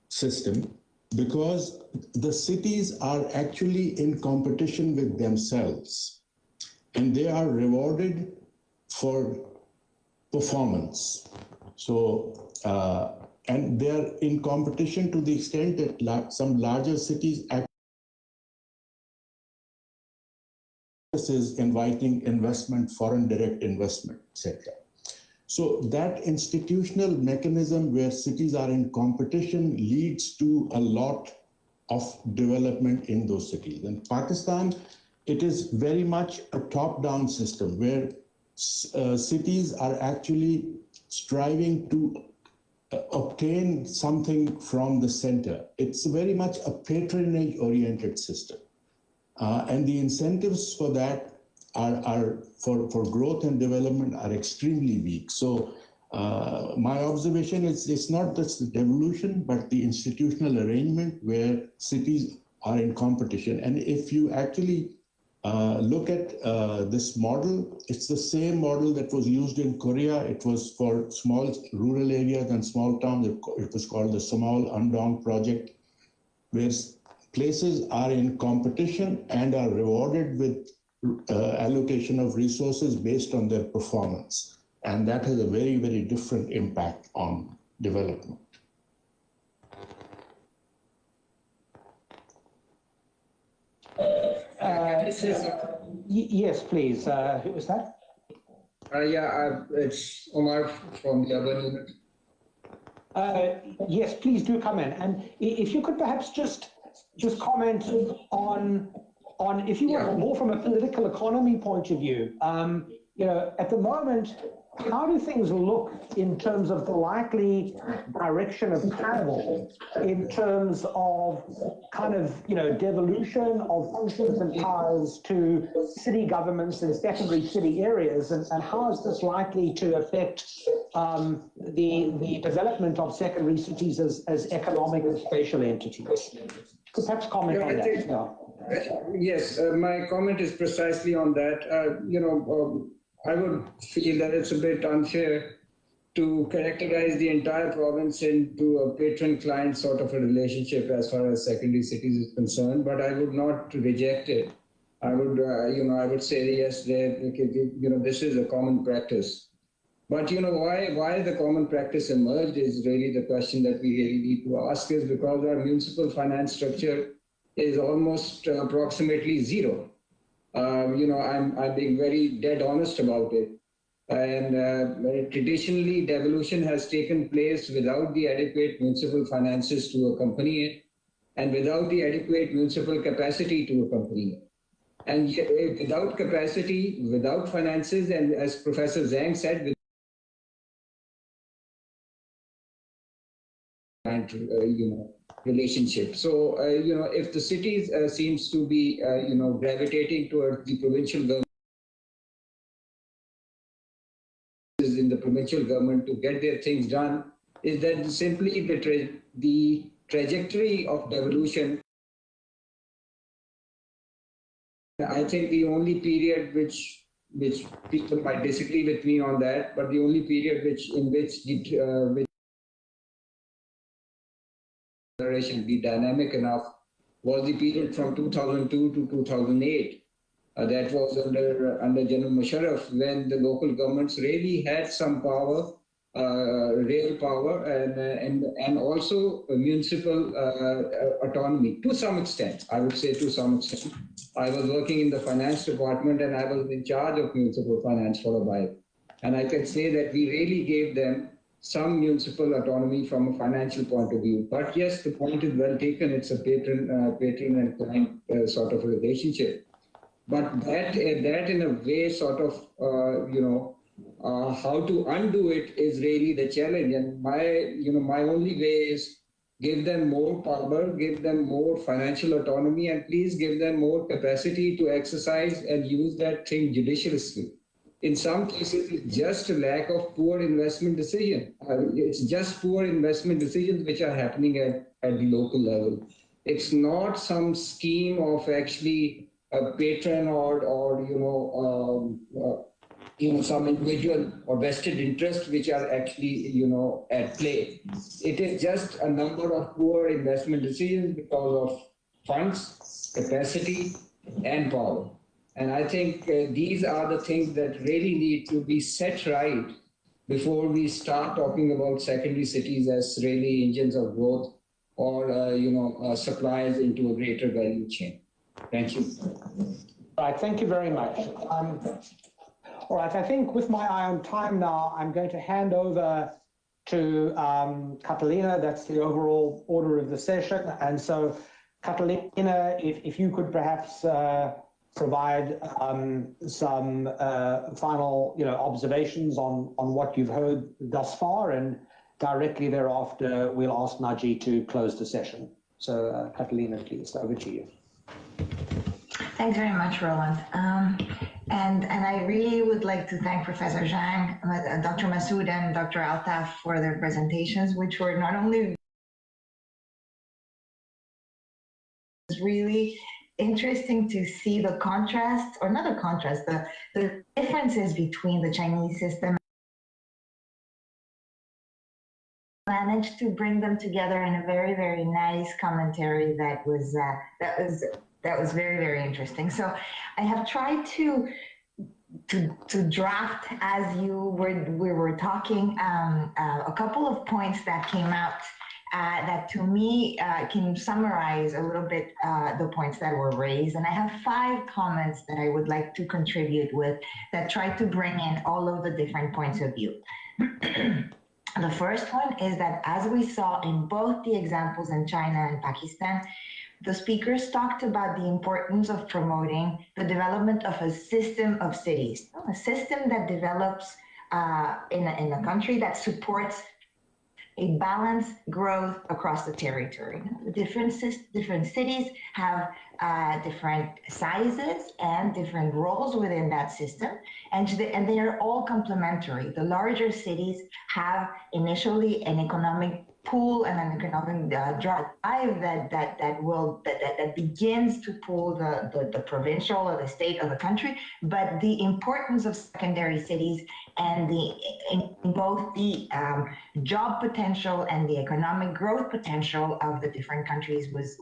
system, because the cities are actually in competition with themselves and they are rewarded for performance. So, and they are in competition to the extent that some larger cities is inviting investment, foreign direct investment, etc. So that institutional mechanism where cities are in competition leads to a lot of development in those cities. In Pakistan, it is very much a top-down system where cities are actually striving to obtain something from the center. It's very much a patronage-oriented system. And the incentives for that are for growth and development are extremely weak. So my observation is it's not just the devolution, but the institutional arrangement where cities are in competition. And if you actually look at this model, it's the same model that was used in Korea. It was for small rural areas and small towns. It was called the Small Andong Project, where places are in competition and are rewarded with allocation of resources based on their performance. And that has a very, very different impact on development. Yes, please. Who was that? It's Omar from the urban unit. Yes, please do come in. And if you could perhaps just comment on if you want more from a political economy point of view. At the moment, how do things look in terms of the likely direction of travel in terms of kind of, devolution of functions and powers to city governments and secondary city areas, and how is this likely to affect the development of secondary cities as economic and spatial entities? Could perhaps comment on that. Yes, my comment is precisely on that. I would feel that it's a bit unfair to characterize the entire province into a patron-client sort of a relationship as far as secondary cities is concerned, but I would not reject it. I would, I would say yes, this is a common practice. But why the common practice emerged is really the question that we really need to ask, is because our municipal finance structure is almost approximately zero. I'm being very dead honest about it. And traditionally, devolution has taken place without the adequate municipal finances to accompany it, and without the adequate municipal capacity to accompany it. And without capacity, without finances, and as Professor Zhang said, relationship. So, if the cities seems to be, gravitating towards the provincial government, in the provincial government to get their things done, is that simply the trajectory of devolution. I think the only period which people might disagree with me on that, but the only period in which generation be dynamic enough was the period from 2002 to 2008. That was under General Musharraf, when the local governments really had some power, real power, and also municipal autonomy to some extent. I would say to some extent. I was working in the finance department and I was in charge of municipal finance for a while, and I can say that we really gave them some municipal autonomy from a financial point of view. But yes, the point is well taken. It's a patron and client sort of a relationship. But that in a way sort of, how to undo it is really the challenge. And my only way is give them more power, give them more financial autonomy, and please give them more capacity to exercise and use that thing judiciously. In some cases, it's just a lack of poor investment decision. It's just poor investment decisions which are happening at the local level. It's not some scheme of actually a patron or some individual or vested interests which are actually, at play. It is just a number of poor investment decisions because of funds, capacity, and power. And I think these are the things that really need to be set right before we start talking about secondary cities as really engines of growth or, suppliers into a greater value chain. Thank you. All right, thank you very much. All right, I think with my eye on time now, I'm going to hand over to Catalina. That's the overall order of the session. And so, Catalina, if you could perhaps provide some final observations on what you've heard thus far, and directly thereafter, we'll ask Naji to close the session. So, Catalina, please, over to you. Thanks very much, Roland. And I really would like to thank Professor Zhang, Dr. Masood, and Dr. Altaf for their presentations, which were not only really interesting to see the contrast, or not the contrast, the differences between the Chinese system. Managed to bring them together in a very, very nice commentary that was very, very interesting. So I have tried to draft, as we were talking, a couple of points that came out that to me can summarize a little bit the points that were raised. And I have 5 comments that I would like to contribute with that try to bring in all of the different points of view. The first one is that, as we saw in both the examples in China and Pakistan, the speakers talked about the importance of promoting the development of a system of cities, a system that develops in a country that supports a balanced growth across the territory. Different cities have different sizes and different roles within that system, and they are all complementary. The larger cities have initially an economic pool and an economic drive that begins to pull the provincial or the state or the country, but the importance of secondary cities and in both the job potential and the economic growth potential of the different countries was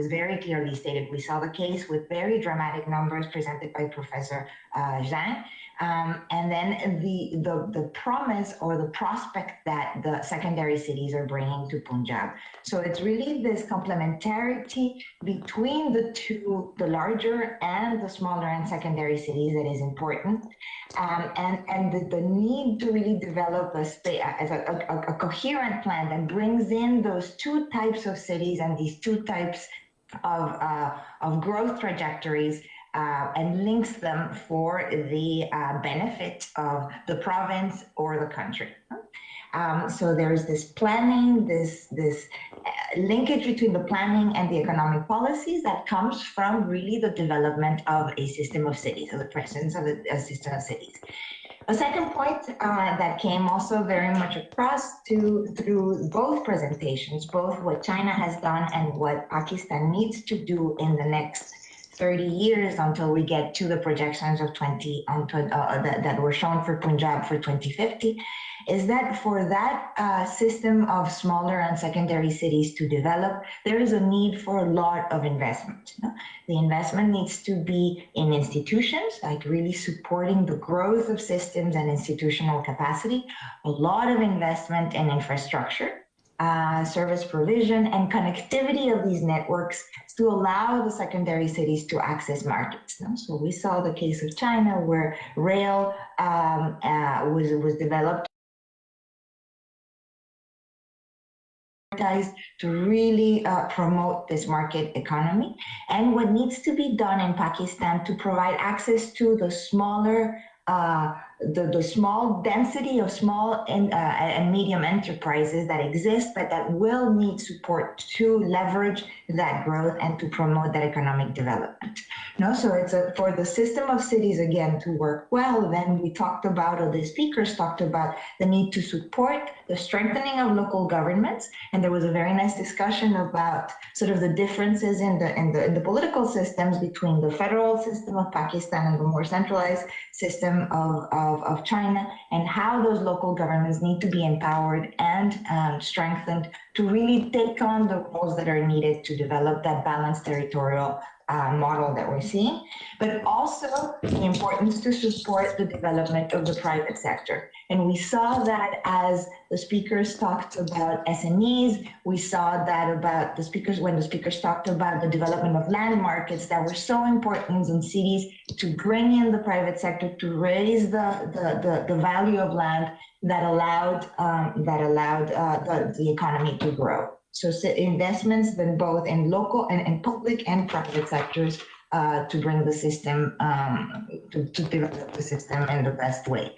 very clearly stated. We saw the case with very dramatic numbers presented by Professor Zhang. And then the promise or the prospect that the secondary cities are bringing to Punjab. So it's really this complementarity between the two, the larger and the smaller and secondary cities, that is important. And the need to really develop a coherent plan that brings in those two types of cities and these two types of growth trajectories and links them for the benefit of the province or the country. So there is this planning, this linkage between the planning and the economic policies that comes from really the development of a system of cities, or the presence of a system of cities. A second point that came also very much across through both presentations, both what China has done and what Pakistan needs to do in the next 30 years until we get to the projections of that were shown for Punjab for 2050, is that for that system of smaller and secondary cities to develop, there is a need for a lot of investment. The investment needs to be in institutions, like really supporting the growth of systems and institutional capacity, a lot of investment in infrastructure, service provision and connectivity of these networks to allow the secondary cities to access markets. So we saw the case of China, where rail was developed to really promote this market economy, and what needs to be done in Pakistan to provide access to the smaller the small density of small and medium enterprises that exist, but that will need support to leverage that growth and to promote that economic development. So it's for the system of cities, again, to work well. Then we talked about, or the speakers talked about, the need to support the strengthening of local governments, and there was a very nice discussion about sort of the differences in the political systems between the federal system of Pakistan and the more centralized system of of China, and how those local governments need to be empowered and strengthened to really take on the roles that are needed to develop that balanced territorial model that we're seeing, but also the importance to support the development of the private sector. And we saw that as the speakers talked about SMEs, we saw that about the speakers, when the speakers talked about the development of land markets that were so important in cities to bring in the private sector to raise the value of land that allowed the economy to grow. So investments then both in local and public and private sectors to bring the system, to develop the system in the best way.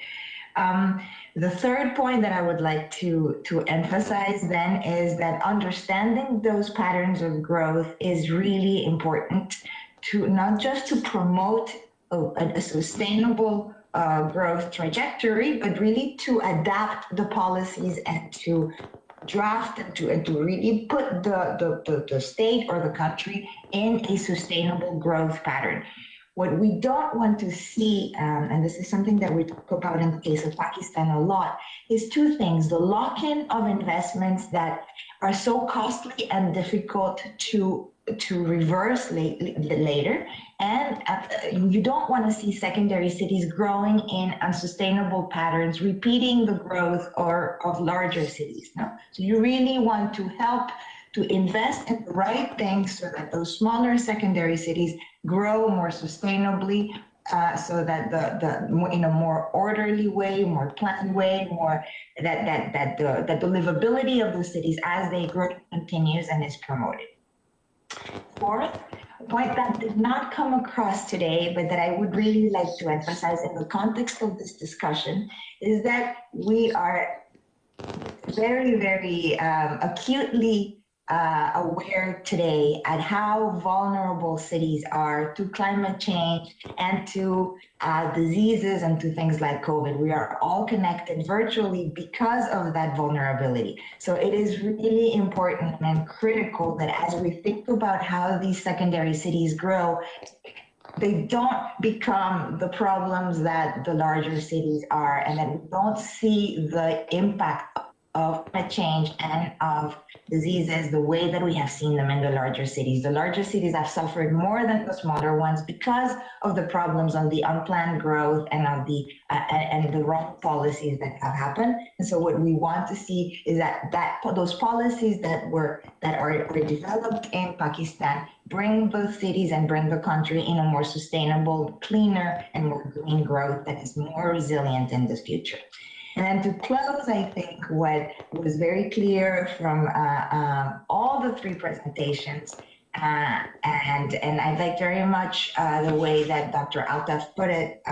The third point that I would like to emphasize then is that understanding those patterns of growth is really important to not just to promote a sustainable growth trajectory, but really to adapt the policies and to draft and to really put the state or the country in a sustainable growth pattern. What we don't want to see, and this is something that we talk about in the case of Pakistan a lot, is two things: the lock-in of investments that are so costly and difficult to reverse later, and you don't want to see secondary cities growing in unsustainable patterns, repeating the growth of larger cities. No? So you really want to help to invest in the right things so that those smaller secondary cities grow more sustainably, so that in a more orderly way, more planned way, more that the livability of the cities as they grow continues and is promoted. Fourth, a point that did not come across today, but that I would really like to emphasize in the context of this discussion, is that we are very, very acutely aware today at how vulnerable cities are to climate change and to diseases and to things like COVID. We are all connected virtually because of that vulnerability. So it is really important and critical that as we think about how these secondary cities grow, they don't become the problems that the larger cities are, and that we don't see the impact of climate change and of diseases the way that we have seen them in the larger cities. The larger cities have suffered more than the smaller ones because of the problems on the unplanned growth and of the wrong policies that have happened. And so what we want to see is that those policies that are developed in Pakistan bring those cities and bring the country in a more sustainable, cleaner, and more green growth that is more resilient in the future. And then to close, I think what was very clear from all the three presentations, and I like very much the way that Dr. Altaf put it,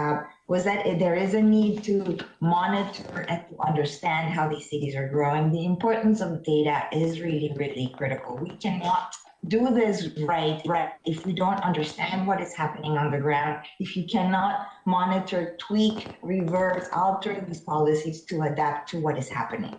was that there is a need to monitor and to understand how these cities are growing. The importance of data is really, really critical. We cannot do this right if we don't understand what is happening on the ground, if you cannot monitor, tweak, reverse, alter these policies to adapt to what is happening.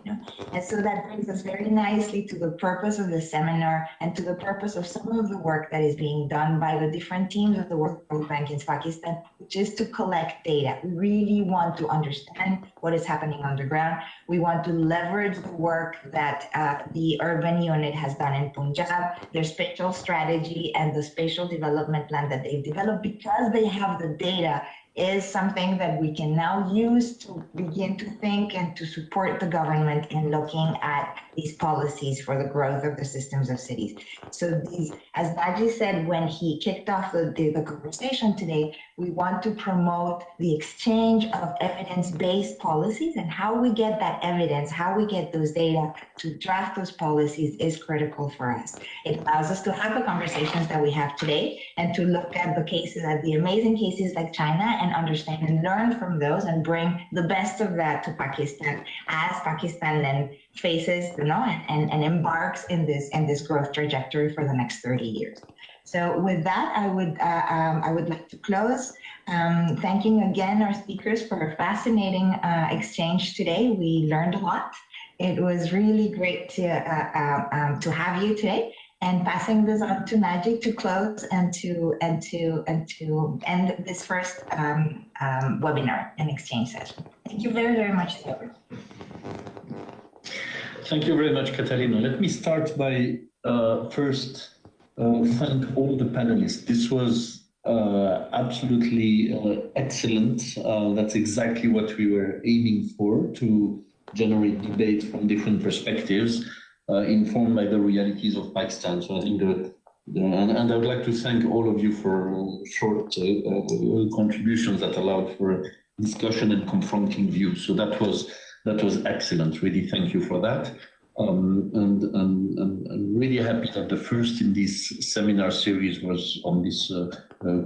And so that brings us very nicely to the purpose of the seminar and to the purpose of some of the work that is being done by the different teams of the World Bank in Pakistan, which is to collect data. We really want to understand what is happening on the ground. We want to leverage the work that the urban unit has done in Punjab, their spatial strategy and the spatial development plan that they've developed, because they have the data, is something that we can now use to begin to think and to support the government in looking at these policies for the growth of the systems of cities. So these, as Naji said when he kicked off the conversation today, we want to promote the exchange of evidence-based policies, and how we get that evidence, how we get those data to draft those policies is critical for us. It allows us to have the conversations that we have today and to look at the cases, at the amazing cases like China, and understand and learn from those and bring the best of that to Pakistan as Pakistan then faces, and embarks in this growth trajectory for the next 30 years. So with that, I would like to close, thanking again our speakers for a fascinating exchange today. We learned a lot. It was really great to have you today. And passing this on to Najib to close and to end this first webinar and exchange session. Thank you very, very much, Theodore. Thank you very much, Catalina. Let me start by first thank all the panelists. This was absolutely excellent. That's exactly what we were aiming for, to generate debate from different perspectives, informed by the realities of Pakistan. So I think and I would like to thank all of you for short contributions that allowed for discussion and confronting views. So that was excellent. Really, thank you for that. And really happy that the first in this seminar series was on this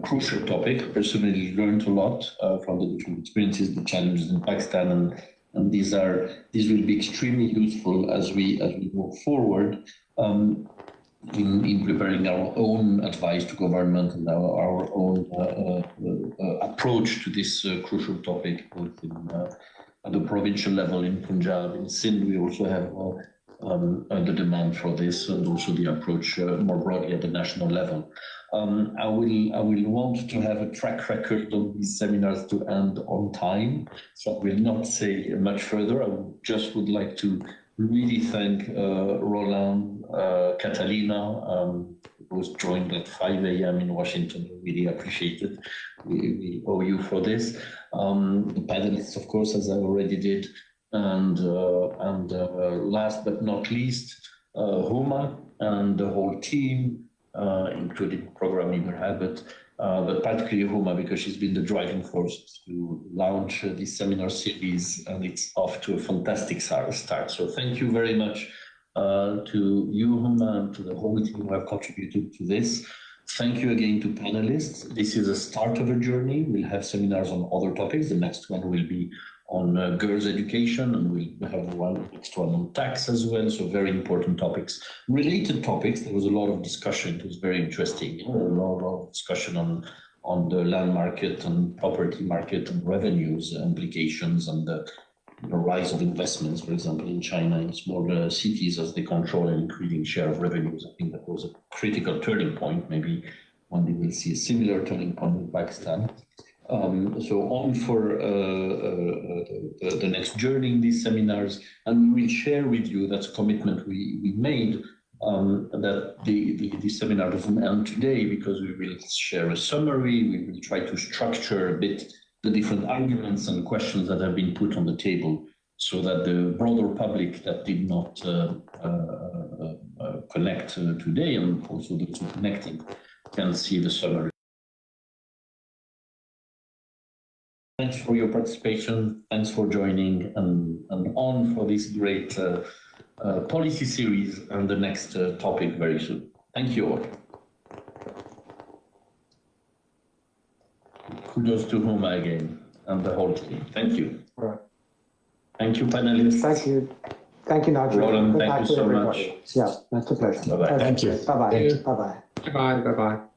crucial topic. Personally learned a lot from the different experiences, the challenges in Pakistan, and these will be extremely useful as we move forward in preparing our own advice to government and our own approach to this crucial topic, both at the provincial level in Punjab. In Sindh, we also have the demand for this, and also the approach more broadly at the national level. I will want to have a track record of these seminars to end on time, so I will not say much further. I just would like to really thank Roland, Catalina, who was joined at 5 a.m. in Washington. Really appreciate it. We owe you for this. The panelists, of course, as I already did, and last but not least, Huma and the whole team, including program leader Habit, but particularly Huma, because she's been the driving force to launch this seminar series, and it's off to a fantastic start. So thank you very much to you, Huma, and to the whole team who have contributed to this. Thank you again to panelists. This is a start of a journey. We'll have seminars on other topics. The next one will be on girls' education, and we'll have next one on tax as well. So very important topics, related topics. There was a lot of discussion. It was very interesting. A lot of discussion on the land market and property market and revenues implications, and the rise of investments, for example, in China, in smaller cities as they control an increasing share of revenues. I think that was a critical turning point. Maybe one day we'll see a similar turning point in Pakistan. So on for the next journey in these seminars, and we will share with you, that's a commitment we made, that the seminar doesn't end today, because we will share a summary. We will try to structure a bit the different arguments and questions that have been put on the table, so that the broader public that did not connect today, and also those who connected, can see the summary. Thanks for your participation. Thanks for joining, and on for this great policy series and the next topic very soon. Thank you all. Kudos to Huma again and the whole team. Thank you. All right. Thank you, panelists. Thank you. Thank you, Najib. Roland, Good thank night you to so everybody. much. Yeah, that's a pleasure. Bye-bye. Thank you. Bye-bye. Thank you. Bye-bye. Bye-bye. Bye-bye.